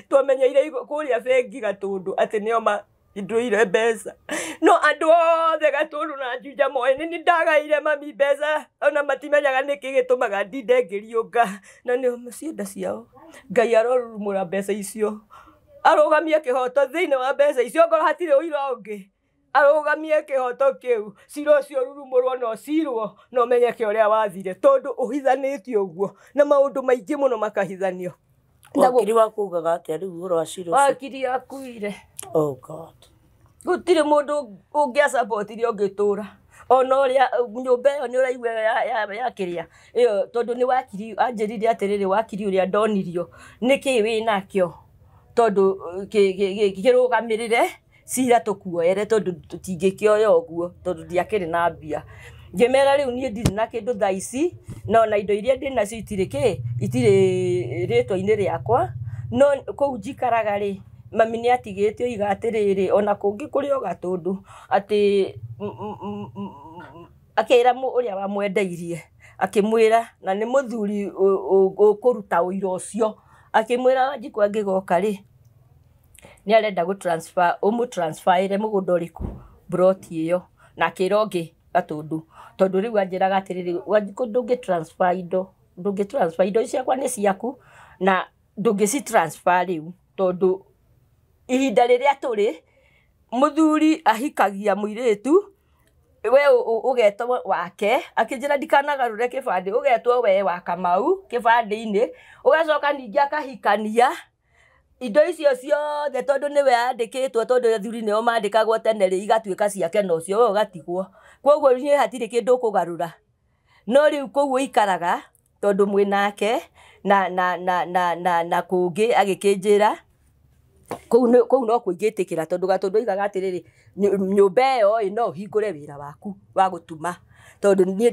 twamenyeire kũrĩa bengi Gatũndũ atĩ nĩo mahindũrĩire mbeca no andũ othe Gatũndũ na Juja moĩ nĩ ndagaire mami mbeca ona matimenyaga nĩkĩ gĩtũmaga ndinde ngĩriũnga na nĩo cienda ciao Ngai arorumũra mbeca icio arugamie kĩhoto thĩinĩ wa mbeca icio ngoro hatirĩ ũira ũngĩ arugamie kĩhoto kĩu cira ũcio rurumũrwo no cirwo no menyeke ũrĩa wathire tondũ ũhithanĩtio ũguo na maũndũ maingĩ mũno makahithanio wakiri wakugaga atĩa rĩu ũhoro wa cira ũcio wakiri akuire oh God gũtirĩ mũndũ ũngĩacabotire ũngĩtũra ona ũrĩa nyũmba ĩyo nĩ ũraigua ya kĩrĩa ĩyo tondũ nĩ wakiri anjĩrire atĩrĩrĩ wakiri ũrĩa ndonirio nĩkĩ wĩ nakĩo tondu kirugamirire cira tukuoere tondu tutingikioya uguo tondu ndiakiri na mbia ngimera riu nie ndiri na kindu thaa ici no na indo iria ndina cio itire ritwa-ini riakwa no kou njikaraga ri mami ni atigite oiga atiriri ona kungi kuri o Gatũndũ ati akira uria wamwendeirie akimwira na ni muthuri ukuruta uira ucio akimwira wanjiku angigoka ri ni arenda gutransfer transfer mugunda uriku broti iyo na kirongi Gatũndũ tondu riu anjiraga atiriri wanjiku ndungi transfer indo ciakwa ni ciaku na ndungi transfer riu tondu ihinda riria turi muthuri ahikagia muiritu we ugetwo wake akinjira ndikanagarure kibande ugetwo we wa Kamau kibande-ini ugacoka ningi akahikania indo icio ciothe tondu niwe andikitwo tondu athuri nio mandikagwo tene ri igatuika ciake no cio we ugatigwo koguo ni hatiri kindu kugarura no riu koguo ikaraga tondu mwinake na kungi agikinjira kou no kuingitikira tondu Gatũndũ oigaga atiriri nyumba ĩyo no hingũre wĩra waku wa gũtuma tondu nie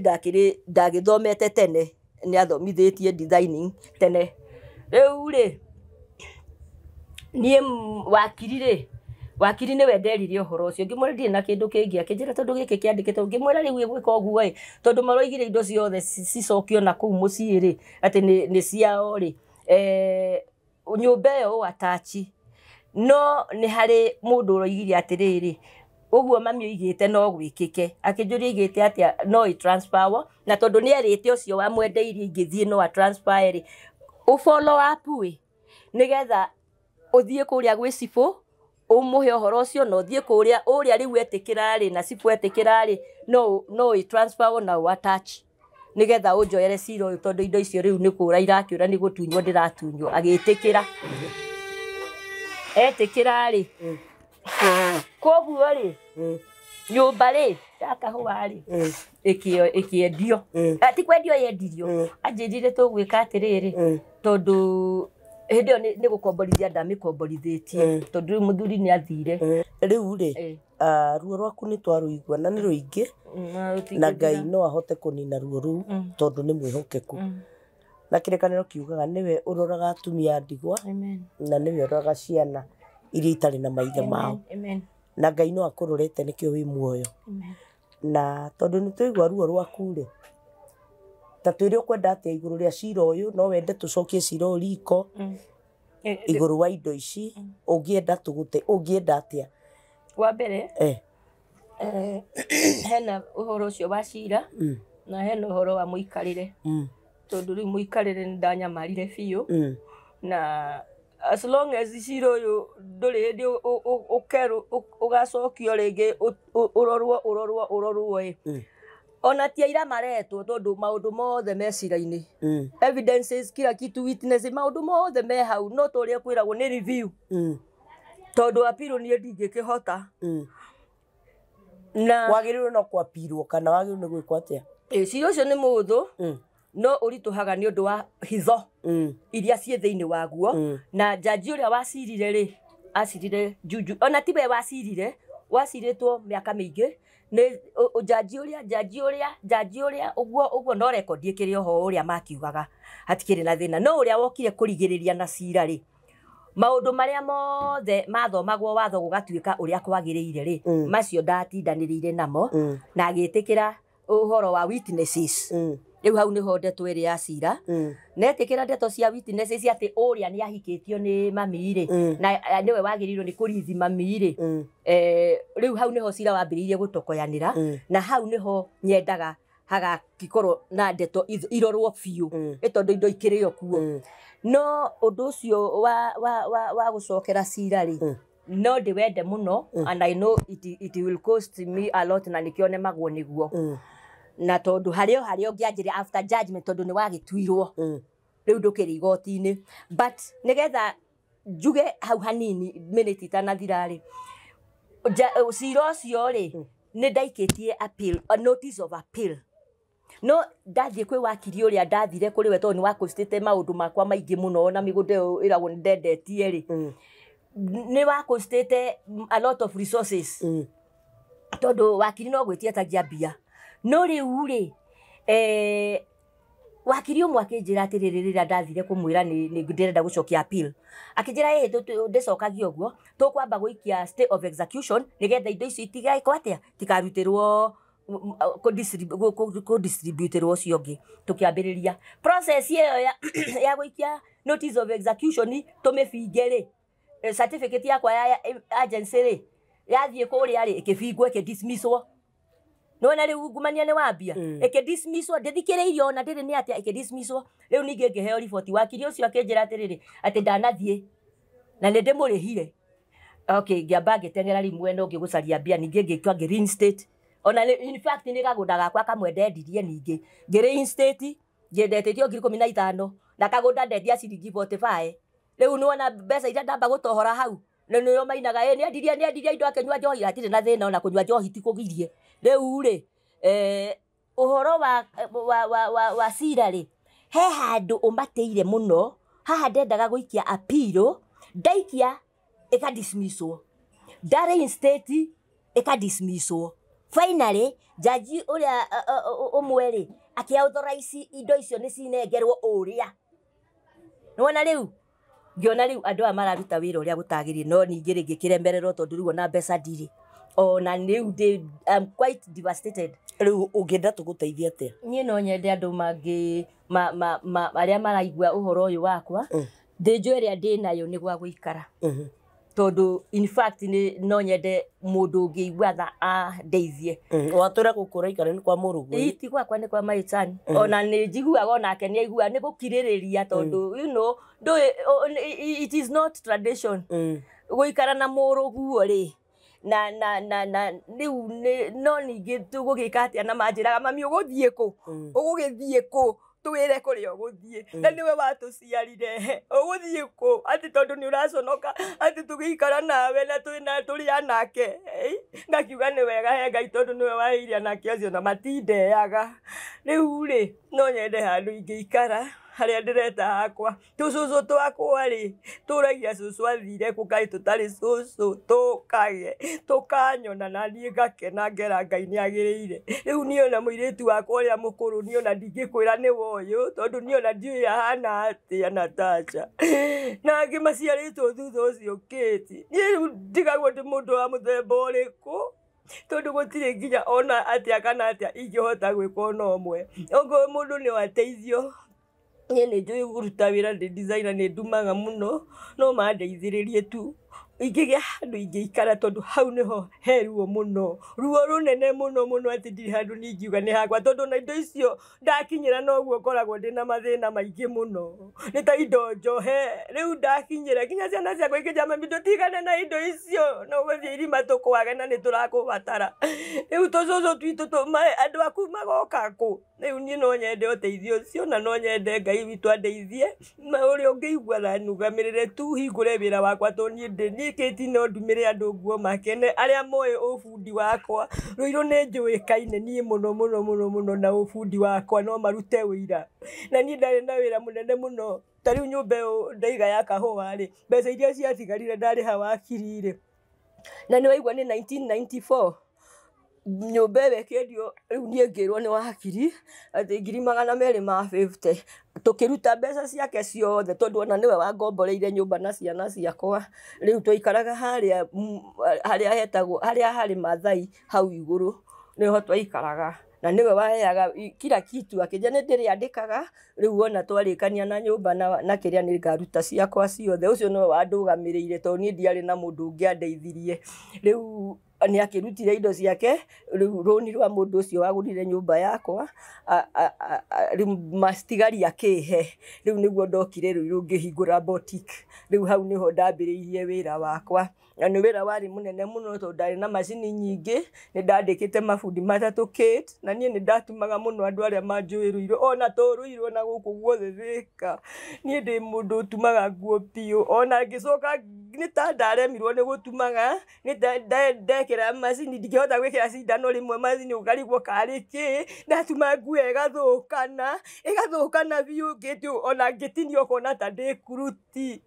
ndagithomete tene ni athomithitie designing tene riu ri nie wakiri ni wenderirie uhoro ucio ngimwira ndire na kindu kingi akinjira tondu giki kiandikitwo ngimwira riu gwika uguo tondu maroigire indo ciothe cicokio na kou mucii ri ati ni ciao ri nyumba ĩyo atachi no ni hari mundu uroigire atiriri uguo mami oigite no gwikike akinjuria igite atia no transfer na tondu ni erite ucio wa mwendeirie ingithie no transfer ri u follow up we nigetha uthie kuria gwi cifu umuhe uhoro ucio no thie kuria uria riu etikira ri na cifu etikira ri no transfer na u attach nigetha unjoyere cira uyu tondu indo icio riu ni kura irakiura ni gutunywo ndiratunywo agitikira etikira ri koguo ri nyumba ri yakahua ri ikiendio ati kwendio yendirio anjirire tugwika atiriri tondu hindi yo ni gukomborithia ndamikomborithitie tondu muthuri ni athire riu ri ruo rwaku ni twaruigua na ni ruingi na Ngai no ahote kunina ruo ruu tondu ni mwihokeku na kirekaniro kiugaga niwe uroraga atumia ndigwa na niwe uroraga ciana iria itari na maithe mao na Ngai no akurorete nikio wi muoyo na tondu ni tuigua ruo rwaku ri ta twiri ukwenda atia iguru ria cira uyu no wende tucokie cira uriko iguru wa indo ici ungienda tugute ungienda atia wa mbere hena uhoro ucio wa cira na hena uhoro wa muikarire tondu riu muikarire ni ndanyamarire biu na as long as cira uyu nduri hindi ukeru ugacokio ringi urorwo ona tia ira maretwo tondu maundu mothe me cira-ini evidences kila kitu witness maundu mothe me hau no turia kwiragwo ni review tondu apilo ni ndingikihota na wagĩrĩirwo no kwapirwo kana wagĩrĩirwo nĩ gwĩkwo atĩa cira ũcio nĩ mũthũ no ũritũhaga nĩ ũndũ wa hitho iria ciĩ thĩinĩ waguo na jaji ũrĩa wacirire rĩ acirire Juju ona tiwe wacirĩtwo mĩaka mĩingĩ nĩ jaji ũrĩa ũguo no rekondi ĩkĩrĩ oho ũrĩa makiugaga hatikĩrĩ na thĩna no ũrĩa wokire kũrigĩrĩria na cira rĩ maũndũ marĩa mothe mathomagwo watho gũgatuĩka ũrĩa kwagĩrĩire rĩ macio ndatindanĩrĩire namo na agĩtĩkĩra ũhoro wa witnesses rĩu hau nĩho ndeto ĩrĩ ya cira netĩkĩra ndeto cia witnesses atĩ ũrĩa nĩ ahikĩtio nĩ mami rĩ na nĩwe wagĩrĩirwo nĩ kũrithi mami rĩ rĩu hau nĩho cira wambĩrĩirie gũtokoyanĩra na hau nĩho nyendaga hagakorwo na ndeto irorwo biũ tondũ indo ikĩrĩ o kuo no ũndũ ũcio wa gũcokera cira rĩ no ndĩwende mũno and I know it will cost me a lot na nĩkĩo nemagwo nĩguo na tondu harĩa ũngĩanjĩrĩ after judgment tondu nĩ wagĩtuirwo rĩu ndũkĩrĩ igoti-inĩ but nĩgetha njuge hau hanini minute itanathira rĩ cira ũcio rĩ nĩ ndaikĩtie appeal a notice of appeal no ndathiĩ kwĩ wakiri ũrĩa ndathire kũrĩ we tondũ nĩ wakostete maũndũ makwa maingĩ mũno na mĩgũnda ĩragwo nĩ ndendetie rĩ nĩ wakostete a lot of resources tondu wakiri no gwĩtia tagia mbia no rĩu rĩ wakiri ũmwe akĩnjĩra atĩrĩrĩ rĩrĩa ndathire kũmwĩra nĩ ndĩrenda gũcokia appeal akĩnjĩra ndĩcokagia ũguo tũkwamba gũikia stay of execution nĩgetha indo icio itigaĩkwo atĩa tikarutĩrwo kũdistributerwo ũcio ũngĩ tũkĩambĩrĩria process ĩyo ya gũikia notice of execution tũmĩbinge rĩ certificate yakwa ya agency rĩ yathiĩ kũrĩa rĩ ĩkĩbingwo ĩkĩdismisswo nona rĩu ngumania nĩ wambia ĩkĩdismisswo ndĩthikĩrĩirio ona ndĩrĩ nĩ atĩa ĩkĩdismisswo rĩu ningĩ ngĩheo riboti wakiri ũcio akĩnjĩra atĩrĩrĩ atĩ ndanathiĩ na nĩ ndĩmũrĩhire okay ngĩamba ngĩteng'era rimwe no ngĩgũcaria mbia ningĩ ngĩtua ngĩreinstate ona in fact nĩ kagũnda gakwa kamwe ndendirie ningĩ ngĩreinstate ngĩndetĩtio 15,000 na kagũnda ndendia ciringi 45 rĩu nĩwona mbeca iria ndamba gũtohora hau nĩyo mainaga nĩ endirie indo akĩnyua njohi hatirĩ na thĩna ona kũnyua njohi ti kũgirie rĩu rĩ ũhoro wa cira rĩ he handũ ũmatĩire mũno haha ndendaga gũikia appeal ndaikia ĩkadismisswo ndareinstate ĩkadismisswo finally jaji ũrĩa ũmwe rĩ akĩauthorize indo icio nĩ cinengerwo ũrĩa nĩwona rĩu ngĩona rĩu andũ aya mararuta wĩra ũrĩa gũtagĩrĩire no ningĩ rĩngĩ kĩremererwo tondũ rĩu ona mbeca ndirĩ ona rĩu I'm quite devastated rĩu ũngĩenda tũgũteithia atĩa niĩ no nyende andũ arĩa maraigua ũhoro ũyũ wakwa thĩnjo ĩrĩa ndĩnayo nĩ gwa gũikara tondu in fact no nyende mundu ũngĩigua tha andeithie watũra gũkũra ikara nĩ kwa mũrũgũ iti gwakwa nĩ kwa maitani ona nĩ njiguaga onake nĩ aigua nĩ gũkirĩrĩria tondu you know it is not tradition gũikara na mũrũguo rĩ na rĩu no ningĩ tũgũgĩka atĩa na manjĩraga mami ũgũthiĩ kũ twĩre kũrĩa ũgũthiĩ na nĩwe watũciarire ũgũthiĩ kũ atĩ tondũ nĩ ũraconoka atĩ tũgĩikara nawe na tũrĩ anake ngakiuga nĩ wega he Ngai tondũ nĩwe waheire anake acio na matindeaga rĩu rĩ no nyende handũ ingĩikara harĩa ndĩreta hakwa tũcũcũ twakwa rĩ tũragia cũcũ athire kũkaĩ tũtarĩ cũcũ tũkanyona na niĩ ngakena ngera Ngai nĩ agĩrĩire rĩu niĩ ona mũirĩtu wakwa ũrĩa mũkũrũ niĩ ona ndingĩkwĩra nĩ woyũ tondũ niĩ ona ndiũĩ ahana atĩa Natasha na ngĩmaciarĩtwo thutha ũcio Kate niĩ rĩu ndigagwo ndĩ mũndũ wa mũthemba ũrĩkũ tondu gũtirĩ nginya ona atĩa kana atĩa ingĩhota gwĩka ona ũmwe ongorwo mũndũ nĩ wateithio niĩ nĩ njũĩ kũruta wĩra ndĩ designer nĩ ndumaga mũno no mandeithĩrĩrie tu ingĩgĩa handũ ingĩikara tondu hau nĩho he ruo mũno ruo rũnene mũno atĩ ndirĩ handũ ningiuga nĩ hakwa tondu na indo icio ndakinyĩra noguo ngoragwo ndĩ na mathĩna maingĩ mũno nĩ ta indo njohe rĩu ndakinyĩra nginya ciana ciakwa ikĩnjĩra mami tũtigane na indo icio no gũthiĩ irima tũkwage na nĩ tũrakũbatara rĩu tũcũcũ twitũ andũ aku magoka kũ rĩu niĩ no nyende ũteithio ũcio na no nyende Ngai witũ andeithie ũrĩa ũngĩigua tha nũgamĩrĩre tu hingũre wĩra wakwa tondũ niĩ ndĩkĩti no ndumĩre andũ nguo makene arĩa moĩ ũbundi wakwa Rũirũ nĩ njũĩkaine niĩ mũno na ũbundi wakwa no marute wĩira na niĩ ndarĩ na wĩra mũnene mũno ta rĩu nyũmba ĩyo ndaiga ya kahũa rĩ mbeca iria ciatigarire ndarĩha wakiri rĩ na nĩ waigua nĩ 1994 nyũmba ĩyo ĩkĩendio rĩu niĩ ngĩrwo nĩ wakiri atĩ 250 tũkĩruta mbeca ciake ciothe tondũ ona nĩwe wangomboreire nyũmba na ciana ciakwa rĩu twaikaraga harĩa hetagwo harĩa harĩ Maathai hau igũrũ nĩho twaikaraga na niwe waheaga kila kitu akĩnja nĩ ndĩrĩandĩkaga rĩu ona twarĩkania na nyũmba na kĩrĩa nĩ ngaruta ciakwa ciothe ũcio nĩwe wandũgamĩrĩire tondũ niĩ ndiarĩ na mũndũ ũngĩandeithirie rĩu nĩ akĩrutire indo ciake rĩu rũni rwa mũndũ ũcio wagũrire nyũmba yakwa rĩu mastigari akĩhe rĩu nĩguo ndokire Rũirũ ngĩhingũra boutique rĩu hau nĩho ndambĩrĩirie wĩra wakwa na nĩ wĩra warĩ mũnene mũno tondũ ndarĩ na macini nyingĩ nĩ ndandĩkĩte mabundi matatũ Kate na niĩ nĩ ndatumaga mũno andũ arĩa manjũĩ Rũirũ ona to Rũirũ na gũkũ guothe Thĩka niĩ ndĩ mũndũ ũtumaga nguo biũ ona ngĩcoka nĩ ta ndaremirwo nĩ gũtumaga nĩ ndekĩra macini ndingĩhota gwĩkĩra cindano rĩmwe macini ũkarigwo karĩ kĩ ndatuma nguo ĩgathũkana biũ ngĩtio ona ngĩtinio ũkona ta ndĩ kuruti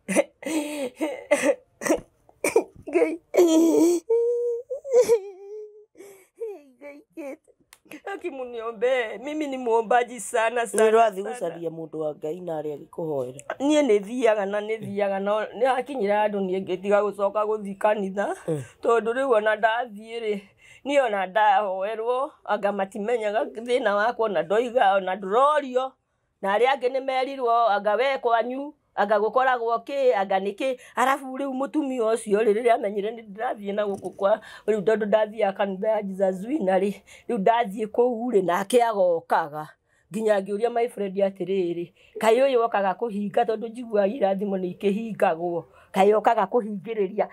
Akimuniombe mimi ni muombaji sana nĩ ũrathiĩ gũcaria mũndũ wa Ngai na arĩa agĩkũhoera niĩ nĩ thiaga no nĩ hakinyira andũ niĩ ngĩtiga gũcoka gũthiĩ kanitha tondũ rĩu ona ndathiĩ rĩ niĩ ona ndahoerwo anga matimenyaga thĩna wakwa ona ndoiga ona ndũrorio na arĩa angĩ nĩ merirwo anga we kwanyu anga gũkoragwo anga nĩkĩ arabu rĩu mũtumia ũcio rĩrĩa amenyire nĩ ndĩrathiĩ na gũkũ kwa rĩu tondũ ndathiaga kanitha ya Jesus Winner rĩu ndathiĩ kũu rĩ nake agokaga nginya ngĩũria my friend atĩrĩrĩ kaĩ ũyũ okaga kũhinga tondũ njiguaga irathimo nĩ ikĩhingagwo kaĩ okaga kũhingĩrĩria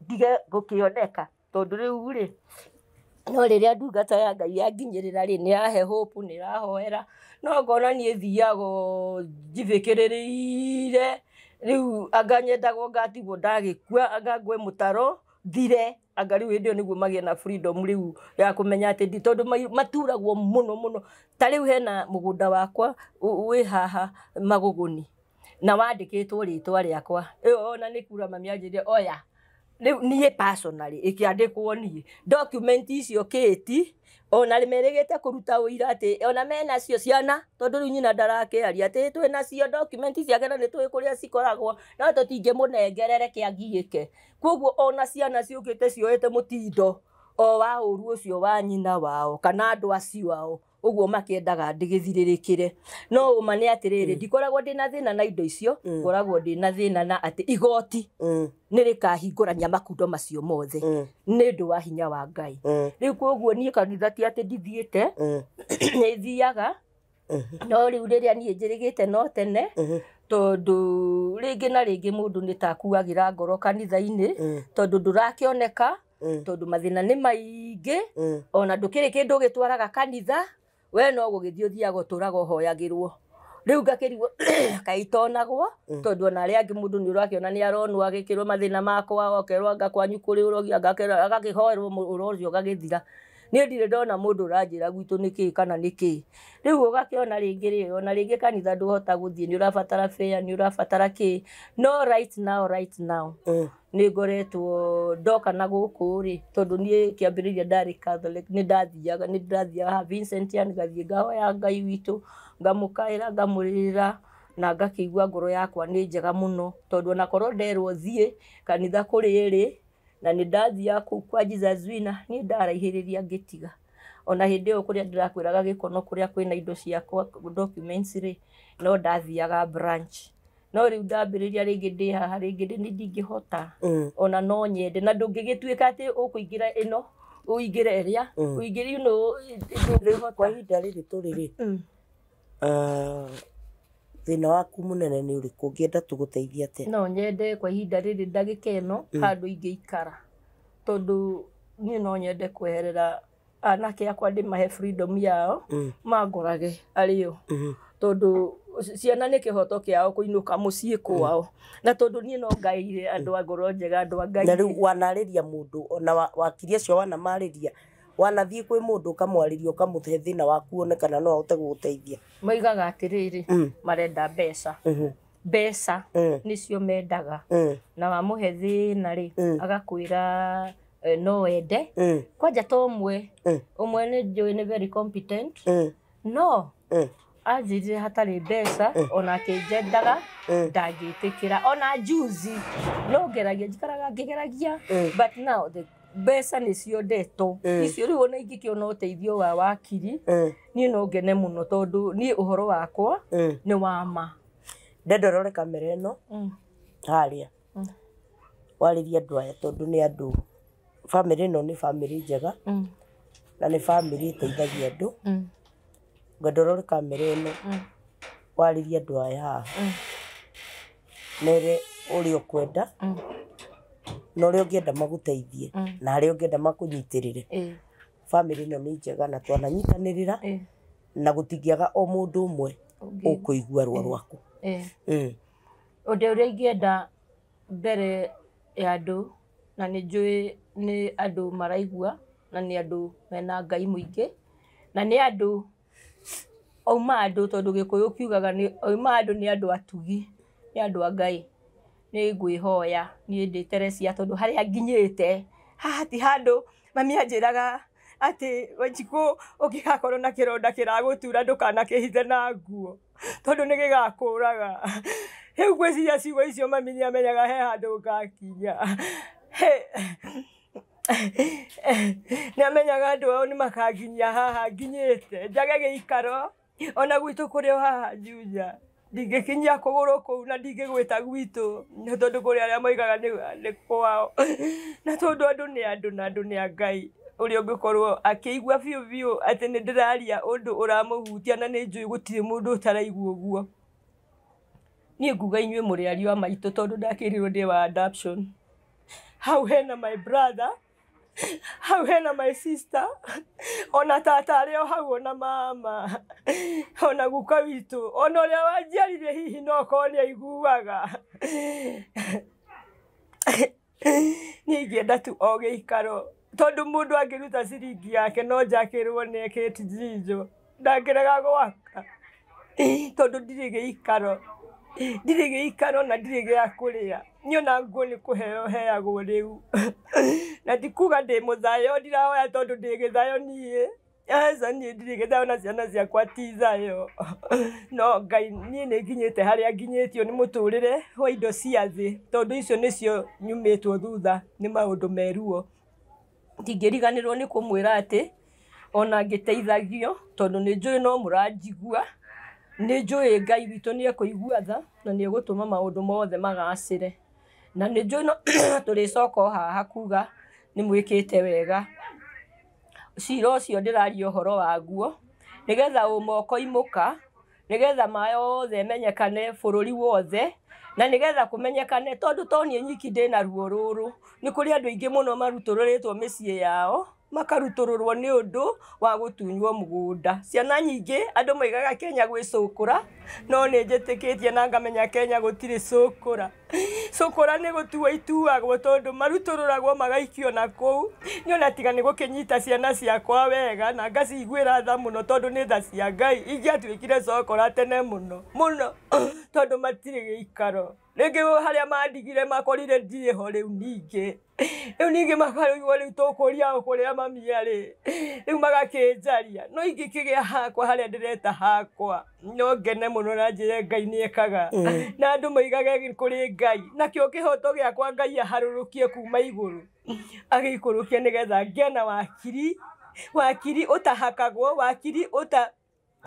ndige gũkĩoneka tondũ rĩu rĩ no rĩrĩa ndungata ya Ngai yanginyĩrĩra rĩ nĩ yahe hope nĩ rahoera no ngona niĩ thiaga njithĩkĩrĩrĩire rĩu anga nyendagwo ngatigwo ndagĩkua anga ngwe mũtaro thire anga rĩu hĩndĩ ĩyo nĩguo magĩe na freedom rĩu ya kũmenya atĩ tondũ maturagwo mũno ta rĩu hena mũgũnda wakwa wĩ haha Magũgũni na wandĩkĩtwo rĩtwa rĩakwa ĩyo ona nĩ kura mami anjĩrire oya rĩu niĩ personally ĩkĩandĩkwo niĩ document icio Kate ona merĩgĩte kũruta ũira atĩ ona menacio ciana tondũ rĩu nyina ndarakĩaria atĩ twĩnacio document ciake na nĩ tũĩ kũrĩa cikoragwo no tũtingĩmũnengerere kĩangiĩke koguo ona ciana ciũkĩte cioete mũtindo o wa ũru ũcio wa nyina wao kana andũ acio ao ũguo makĩendaga ndĩgĩthirĩrĩkĩre no ũma nĩ atĩrĩrĩ ndikoragwo ndĩna thĩna na indo icio ngoragwo ndĩna thĩna na atĩ igoti nĩ rĩkahingũrania makundo macio mothe nĩ ũndũ wa hinya wa Ngai rĩu koguo niĩ kanitha ti atĩ ndithiĩte nĩ thiaga no rĩu rĩrĩa niĩ njĩrĩgĩte no tene tondũ rĩngĩ na rĩngĩ mũndũ nĩ takuagĩra ngoro kanitha-inĩ tondũ ndũrakĩoneka tondũ mathĩna nĩ maingĩ ona ndũkĩrĩ kĩndũ gĩtwaraga kanitha we no gũgĩthiĩ ũthiaga ũtũraga ũhoyagĩrwo rĩu ngakĩrigwo kaitonagwo tondũ ona arĩa angĩ mũndũ nĩ ũrakĩona nĩ aronwo agĩkĩrwo mathĩna makwa okerwo anga kwanyu kũrĩ ũrogi agakĩhoerwo ũro ũcio ũgagĩthira niĩ ndirĩ ndona mũndũ ũranjĩra gwitũ nĩkĩ kana nĩkĩ rĩu ũgakĩona rĩngĩ rĩ ona rĩngĩ kanitha ndũhota gũthiĩ nĩ ũrabatara fare nĩ ũrabatara kĩ no right now nĩ ngoretwo ndoka na gũkũ rĩ tondũ niĩ kĩambĩrĩria ndarĩ Catholic nĩ ndathiaga Vincent ngathiĩ ngahoya Ngai witũ ngamũkaĩra ngamũrĩra na ngakĩigua ngoro yakwa nĩ njega mũno tondũ ona korwo nderwo thiĩ kanitha kũrĩ ĩrĩ na nĩ ndathiaga kũu kwa Jesus Winner niĩ ndaraihĩrĩria ngĩtiga ona hĩndĩ ĩyo kũrĩa ndĩrakwĩraga Gĩkono kũrĩa kwĩna indo ciakwa documents rĩ no ndathiaga branch no rĩu ndambĩrĩria rĩngĩ ndĩ haha rĩngĩ nĩ ndingĩhota ona no nyende na ndũngĩgĩtuĩka atĩ ũkũingĩra ĩno ũingĩre ĩrĩa ũingĩre ino kwa ihinda rĩrĩ tũrĩ rĩ thĩna waku mũnene nĩ ũrĩkũ ũngĩenda tũgũteithie atĩa no nyende kwa ihinda rĩrĩ ndagĩka ĩno handũ ingĩikara tondũ niĩ no nyende kweherera anake akwa ndĩmahe freedom yao mangorage arĩo tondu ciana nä kä hoto kä ao kå inå ka må ciä kwao na tondå niä no ngaire andå a ngoro njega andå a ngai na rä u wanarä må ona wakiri acio wanamarä wanathiä kwä må ndå ũkamwarä ria ũkamũhe thĩna waku one kana no ahote gũgũteithia moigaga atä rä rä marenda mbeca mbeca nĩcio mendaga na wamũhe thĩna rĩ agakwĩra no wende kwanja to ũmwe nĩ njũĩ nĩ very competent no anjirire hatarĩ mbeca ona akĩnjendaga ndangĩtĩkĩra ona juzi no ngeragia njikaraga ngĩgeragia but now the mbeca nĩcio ndeto icio rĩu ona ingĩkĩona ũteithio wa wakiri niĩ no ngene mũno tondũ niĩ ũhoro wakwa nĩ wa ma ndenda ũrore kamera ĩno harĩa warĩria andũ aya tondũ nĩ andũ family ĩno nĩ family njega na nĩ family ĩteithagia andũ ngenda ũrore kamera ĩno warĩria andũ aya haha nere ũrĩa ũkwenda na ũrĩa ũngĩenda magũteithie na harĩa ũngĩenda makũnyitĩrĩre family ĩno nĩ njega na twananyitanĩrĩra na gũtingĩaga o mũndũ ũmwe ũkũigua ruo rwaku ũndũ ũrĩa ingĩenda mbere ya andũ na nĩ njũĩ nĩ andũ maraigua na nĩ andũ mena ngai mũingĩ na nĩ andũ oima andũ tondũ gĩkũyũ kiugaga oima andũ nĩ andũ atugi nĩ andũ a ngai nĩ ngwĩhoya niĩ ndĩ Teresia tondũ harĩa nginyĩte haha ti handũ mami anjĩraga atĩ Wanjikũ ũngĩgakorwo na kĩronda kĩragũtura ndũkanakĩhithe na nguo tondũ nĩ gĩgakũraga rĩu ngwĩciria ciugo icio mami nĩ amenyaga he handũ ngakinya nĩ amenyaga andũ ao nĩ makanginyia haha nginyĩte njage gĩikaro ona gwitũ kũrĩ o haha Juja ndingĩkinyia kũgũrũ kũu na ndingĩgwĩta gwitũ tondũ kũrĩ arĩa moigaga nĩ kwao na tondũ andũ nĩ andũ na andũ nĩ a Ngai ũrĩa ũngĩkorwo akĩigua biũ biũ atĩ nĩ ndĩraria ũndũ ũramũhutia na nĩ njũĩ gũtirĩ mũndũ ũtaraigua ũguo niĩ nguga inyuĩ mũrĩ ariũ a maitũ tondũ ndakĩrirwo ndĩ wa adoption hau hena my brother hau hena my sister ona tata arĩ o hau ona mama ona guka witũ ona ũrĩa wanjiarire hihi no korwo nĩ aiguaga niĩ ingĩenda tu o gĩikaro tondũ mũndũ angĩruta ciringi yake no njakĩrwo nĩ Kate Njijo ndangĩrega gwaka tondũ ndirĩ gĩikaro na ndirĩ gĩa kũrĩa niĩ ona nguo nĩ kũheo heagwo rĩu na ndikuga ndĩ mũthayo ndirahoya tondũ ndĩ gĩthayo niĩ aca niĩ ndirĩ gĩthayo na ciana ciakwa ti thayo no Ngai niĩ nĩ nginyĩte harĩa nginyĩtio nĩ mũtũrĩre wa indo cia thĩ tondũ icio nĩcio nyumĩtwo thutha nĩ maũndũ meruo ndingĩriganĩrwo nĩ kũmwĩra atĩ ona ngĩteithagio tondũ nĩ njũĩ no mũranjigua nĩ njũĩ Ngai witũ nĩ ekũigua tha na nĩ egũtũma maũndũ mothe magacĩre na nĩ njũĩ no tũrĩcoka haha kuga nĩ mwĩkĩte wega cira ũcio ndĩraria ũhoro waguo nĩgetha ũmoko imũka nĩgetha mayothe menyekane bũrũri wothe na nĩgetha kũmenyekane tondũ to niĩ nyiki ndĩna ruo rũrũ nĩ kũrĩ andũ aingĩ mũno marutũrũrĩtwo mĩciĩ yao makarutũrũrwo nĩ ũndũ wa gũtunywo mũgũnda ciana nyingĩ andũ moigaga Kenya gwĩcũkũra no nĩ njĩtĩkĩtie na ngamenya Kenya gũtirĩ cũkũra nĩ gũtuo ituagwo tondũ marutũrũragwo magaikio na kũu nĩ ona tiga nĩ gũkĩnyita ciana ciakwa wega na ngaciguĩra tha mũno tondũ nĩ tha cia Ngai ingĩatuĩkire cũkũra tene mũno tondũ matirĩ gĩikaro rĩngĩ harĩa mandigire makorire ndirĩ ho rĩu ningĩ makarigwo rĩu tũkũria kũrĩa mami arĩ rĩu magakĩnjaria no ingĩkĩgĩa hakwa harĩa ndĩreta hakwa no ngene mũno na njĩre Ngai nĩ ekaga na andũ moigage kũrĩ Ngai nakĩo kĩhoto gĩakwa Ngai aharũrũkie kuma igũrũ agĩikũrũkie nĩgetha ngĩe na wakiri ũtahakagwo wakiri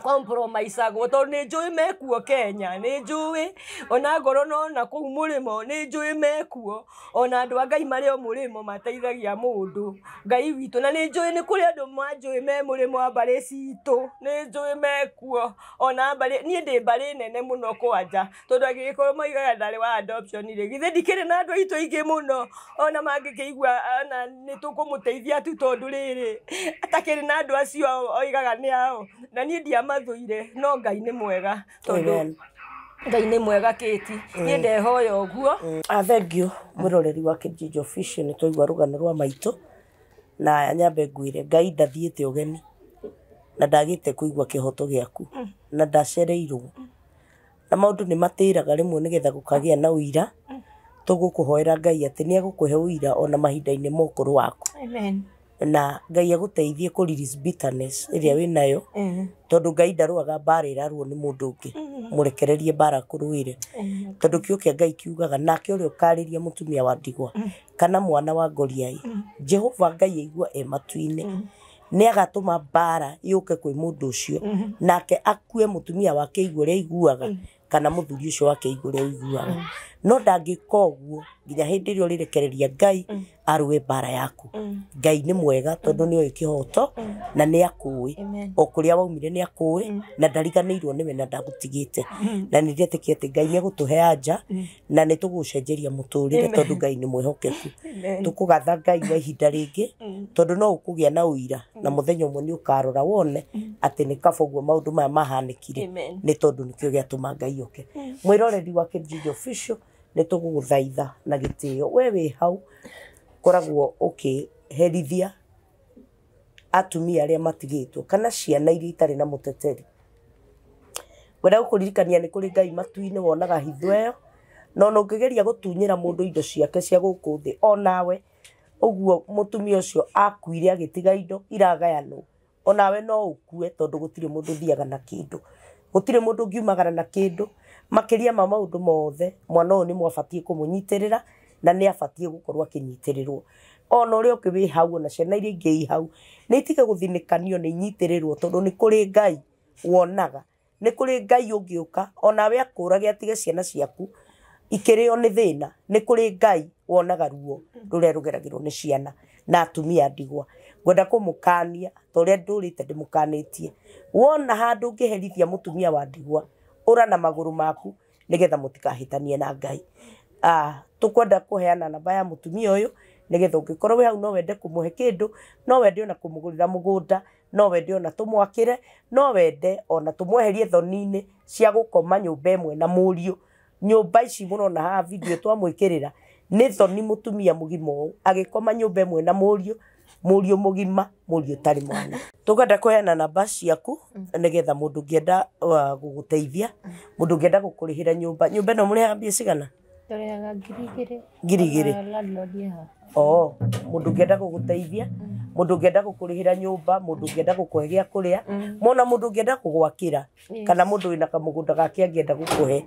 compromise agwo tondũ nĩ njũĩ mekuo Kenya nĩ njũĩ ona ngoro no na kũu mũrĩmo nĩ njũĩ mekuo ona andũ a Ngai marĩ o mũrĩmo mateithagia mũndũ Ngai witũ na nĩ njũĩ nĩ kũrĩ andũ manjũĩ me mũrĩmo wa mbarĩ citũ nĩ njũĩ mekuo ona niĩ ndĩ mbarĩ nene mũno kwanja tondũ angĩgĩkorwo moigaga ndarĩ wa adoption rĩ githĩ ndikĩrĩ na andũ aitũ aingĩ mũno ona mangĩkĩigua ona nĩ tũkũmũteithia tu tondũ rĩrĩ atakĩrĩ na andũ acio oigaga nĩ ao na niĩ ndiamathũire no Ngai nĩ mwega tondũ Ngai nĩ mwega Kĩti niĩ ndehoya ũguo. Thengio mwĩroreri wa Kijiji Official nĩ twaigua rũgano rwa maitũ na nyambe ngwĩre Ngai ndathiĩte ũgeni na ndagĩte kũigua kĩhoto gĩaku na ndacereirwo na maũndũ nĩ matĩraga rĩmwe nĩgetha gũkagĩa na ũira tũgũkũhoera Ngai atĩ nĩ egũkũhe ũira ona mahinda-inĩ ma ũkũrũ waku. Amen. Na Ngai agũteithie kũ release bitterness ĩrĩa wĩnayo tondũ Ngai ndarũaga mbara ĩrarũo nĩ mũndũ ũngĩ mũrekererie mbara kũrũĩre tondũ kĩo kĩa Ngai kiugaga nake ũrĩa ũkarĩria mũtumia wa ndigwa kana mwana wa ngoriai Jehova Ngai aigua matu-inĩ nĩ agatũma mbara yũke kwĩ mũndũ ũcio nake akue mũtumia wake igũrũ rĩa iguaga kana mũthuri ũcio wake igũrũ rĩa iguaga no ndangĩka ũguo nginya hĩndĩ ĩrĩa ũrĩrekereria Ngai arũe mbara yaku. Ngai nĩ mwega tondũ nĩ oĩ kĩhoto na nĩ akũĩ o kũrĩa waumire nĩ akũĩ na ndariganĩirwo nĩwe na ndagũtigĩte na nĩ ndĩretĩkia atĩ Ngai nĩ egũtũhe anja na nĩ tũgũcenjeria mũtũrĩre tondũ Ngai nĩ mwĩhokeku. Tũkũgatha Ngai wa ihinda rĩngĩ tondũ no ũkũgĩa na ũira na mũthenya ũmwe nĩ ũkarora wone atĩ nĩ kaba ũguo maũndũ maya mahanĩkire nĩ tondũ nĩkĩo gĩatũma Ngai oke. Mwĩroreri wa Kijiji Official nĩ tũgũgũthaitha na gĩtĩo we wĩ hau koragwo ũkĩherithia atumia arĩa matigĩtwo kana ciana iria itarĩ na mũteteri. Ngwenda gũkũririkania nĩ kũrĩ Ngai matu-inĩ wonaga hitho ĩyo no ũngĩgeria gũtunyĩra mũndũ indo ciake cia gũkũ thĩ onawe ũguo mũtumia ũcio akuire agĩtiga indo iragayanwo onawe no ũkue tondũ gũtirĩ mũndũ thiaga na kĩndũ gũtirĩ mũndũ ngiumagara na kĩndũ makĩria ma maũndũ mothe mwana ũyũ nĩ mwabatiĩ kũmũnyitĩrĩra na nĩ abatiĩ gũkorwo akĩnyitĩrĩrwo ona ũrĩa ũngĩ wĩ hau ona ciana iria ingĩ i hau nĩ itige gũthinĩkanio nĩ inyitĩrĩrwo tondũ nĩ kũrĩ Ngai wonaga nĩ kũrĩ Ngai ũngĩũka onawe akũrage atige ciana ciaku ikĩrĩo nĩ thĩna nĩ kũrĩ Ngai wonaga ruo rũrĩa rũgeragĩrwo nĩ ciana na atumia ndigwa. Ngwenda kũmũkania ta ũrĩa ndũrĩte ndĩmũkanĩtie wona handũ ũngĩherithia mũtumia wa ndigwa ũra na magũrũ maku nĩgetha mũtikahĩtanie na Ngai. Tũkwenda kũheana namba ya mũtumia ũyũ nĩgetha ũngĩkorwo wĩ hau no wende kũmũhe kĩndũ no wende ona kũmũgũrĩra mũgũnda no wende ona tũmwakĩre no wende ona tũmweherie thoni-inĩ cia gũkoma nyũmba ĩmwe na mũriũ. Nyũmba ici mũrona haha video twamwĩkĩrĩra nĩ thoni mũtumia mũgima ũũ agĩkoma nyũmba ĩmwe na mũriũ mũgima mũriũ ũtarĩ mwana. Tũkwenda kũheana namba ciaku nĩgetha mũndũ ũngĩenda gũgũteithia mũndũ ũngĩenda gũkũrĩhĩra nyũmba ĩno mũrĩhaga mbia cigana? Tũrĩhaga 2,000. 2,000. Mũndũ ũngĩenda gũgũteithia mũndũ ũngĩenda gũkũrĩhĩra nyũmba mũndũ ũngĩenda gũkũhe gĩa kũrĩa mona mũndũ ũngĩenda kũgwakĩra kana mũndũ wĩna kamũgũnda gake angĩenda gũkũhe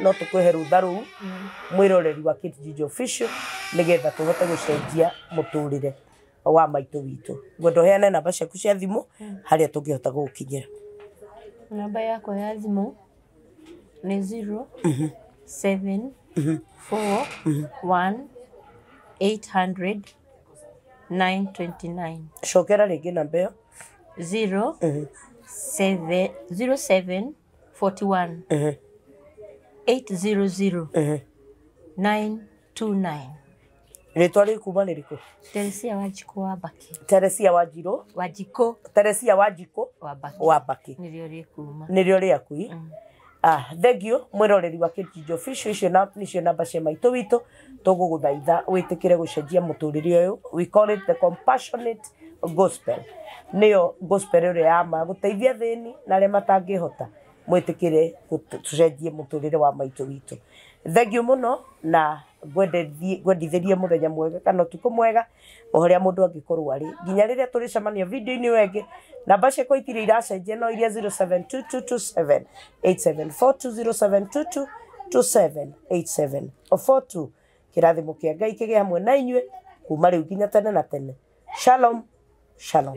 no tũkũhe rũtha rũu mwĩroreri wa Kijiji Official nĩgetha tũhote gũcenjia mũtũrĩre wa maitũ witũ. Ngwenda ũheane namba ciaku cia thimũ harĩa tũngĩhota gũgũkinyĩra. Namba yakwa ya thimũ nĩ 0741800 Cokera rĩngĩ namba ĩyo 0741 800 929. Rĩtwa rĩu kuma nĩ rĩkũ? Teresia Wanjikũ wa Mbaki. Teresia Wanjirũ Wanjikũ. Teresia Wanjikũ wa Mbaki. Nĩrĩo rĩkuma. Nĩrĩo rĩaku. Thengio mwĩroreri wa Kijiji Official icio nĩcio namba cia maitũ witũ tũgũgũthaitha wĩtĩkĩre gũcenjia mũtũrĩre ũyũ. We call it the compassionate gospel. Nĩyo gospel ĩrĩa ya ma gũteithia thĩni na arĩa matangĩhota mwĩtĩkĩre tũcenjie mũtũrĩre wa maitũ witũ. Thengio mũno na ngwendithĩrie mũthenya mwega kana ũtukũ mwega o harĩa mũndũ angĩkorwo arĩ nginya rĩrĩa tũrĩcemania video-inĩ ĩyo ĩngĩ. Namba ciakwa itirĩ iracenjia no iria 0722278742 0722278742. Kĩrathimo kĩa Ngai kĩgĩe hamwe na inyuĩ kuma rĩu nginya tene na tene. Shalom. Shalom.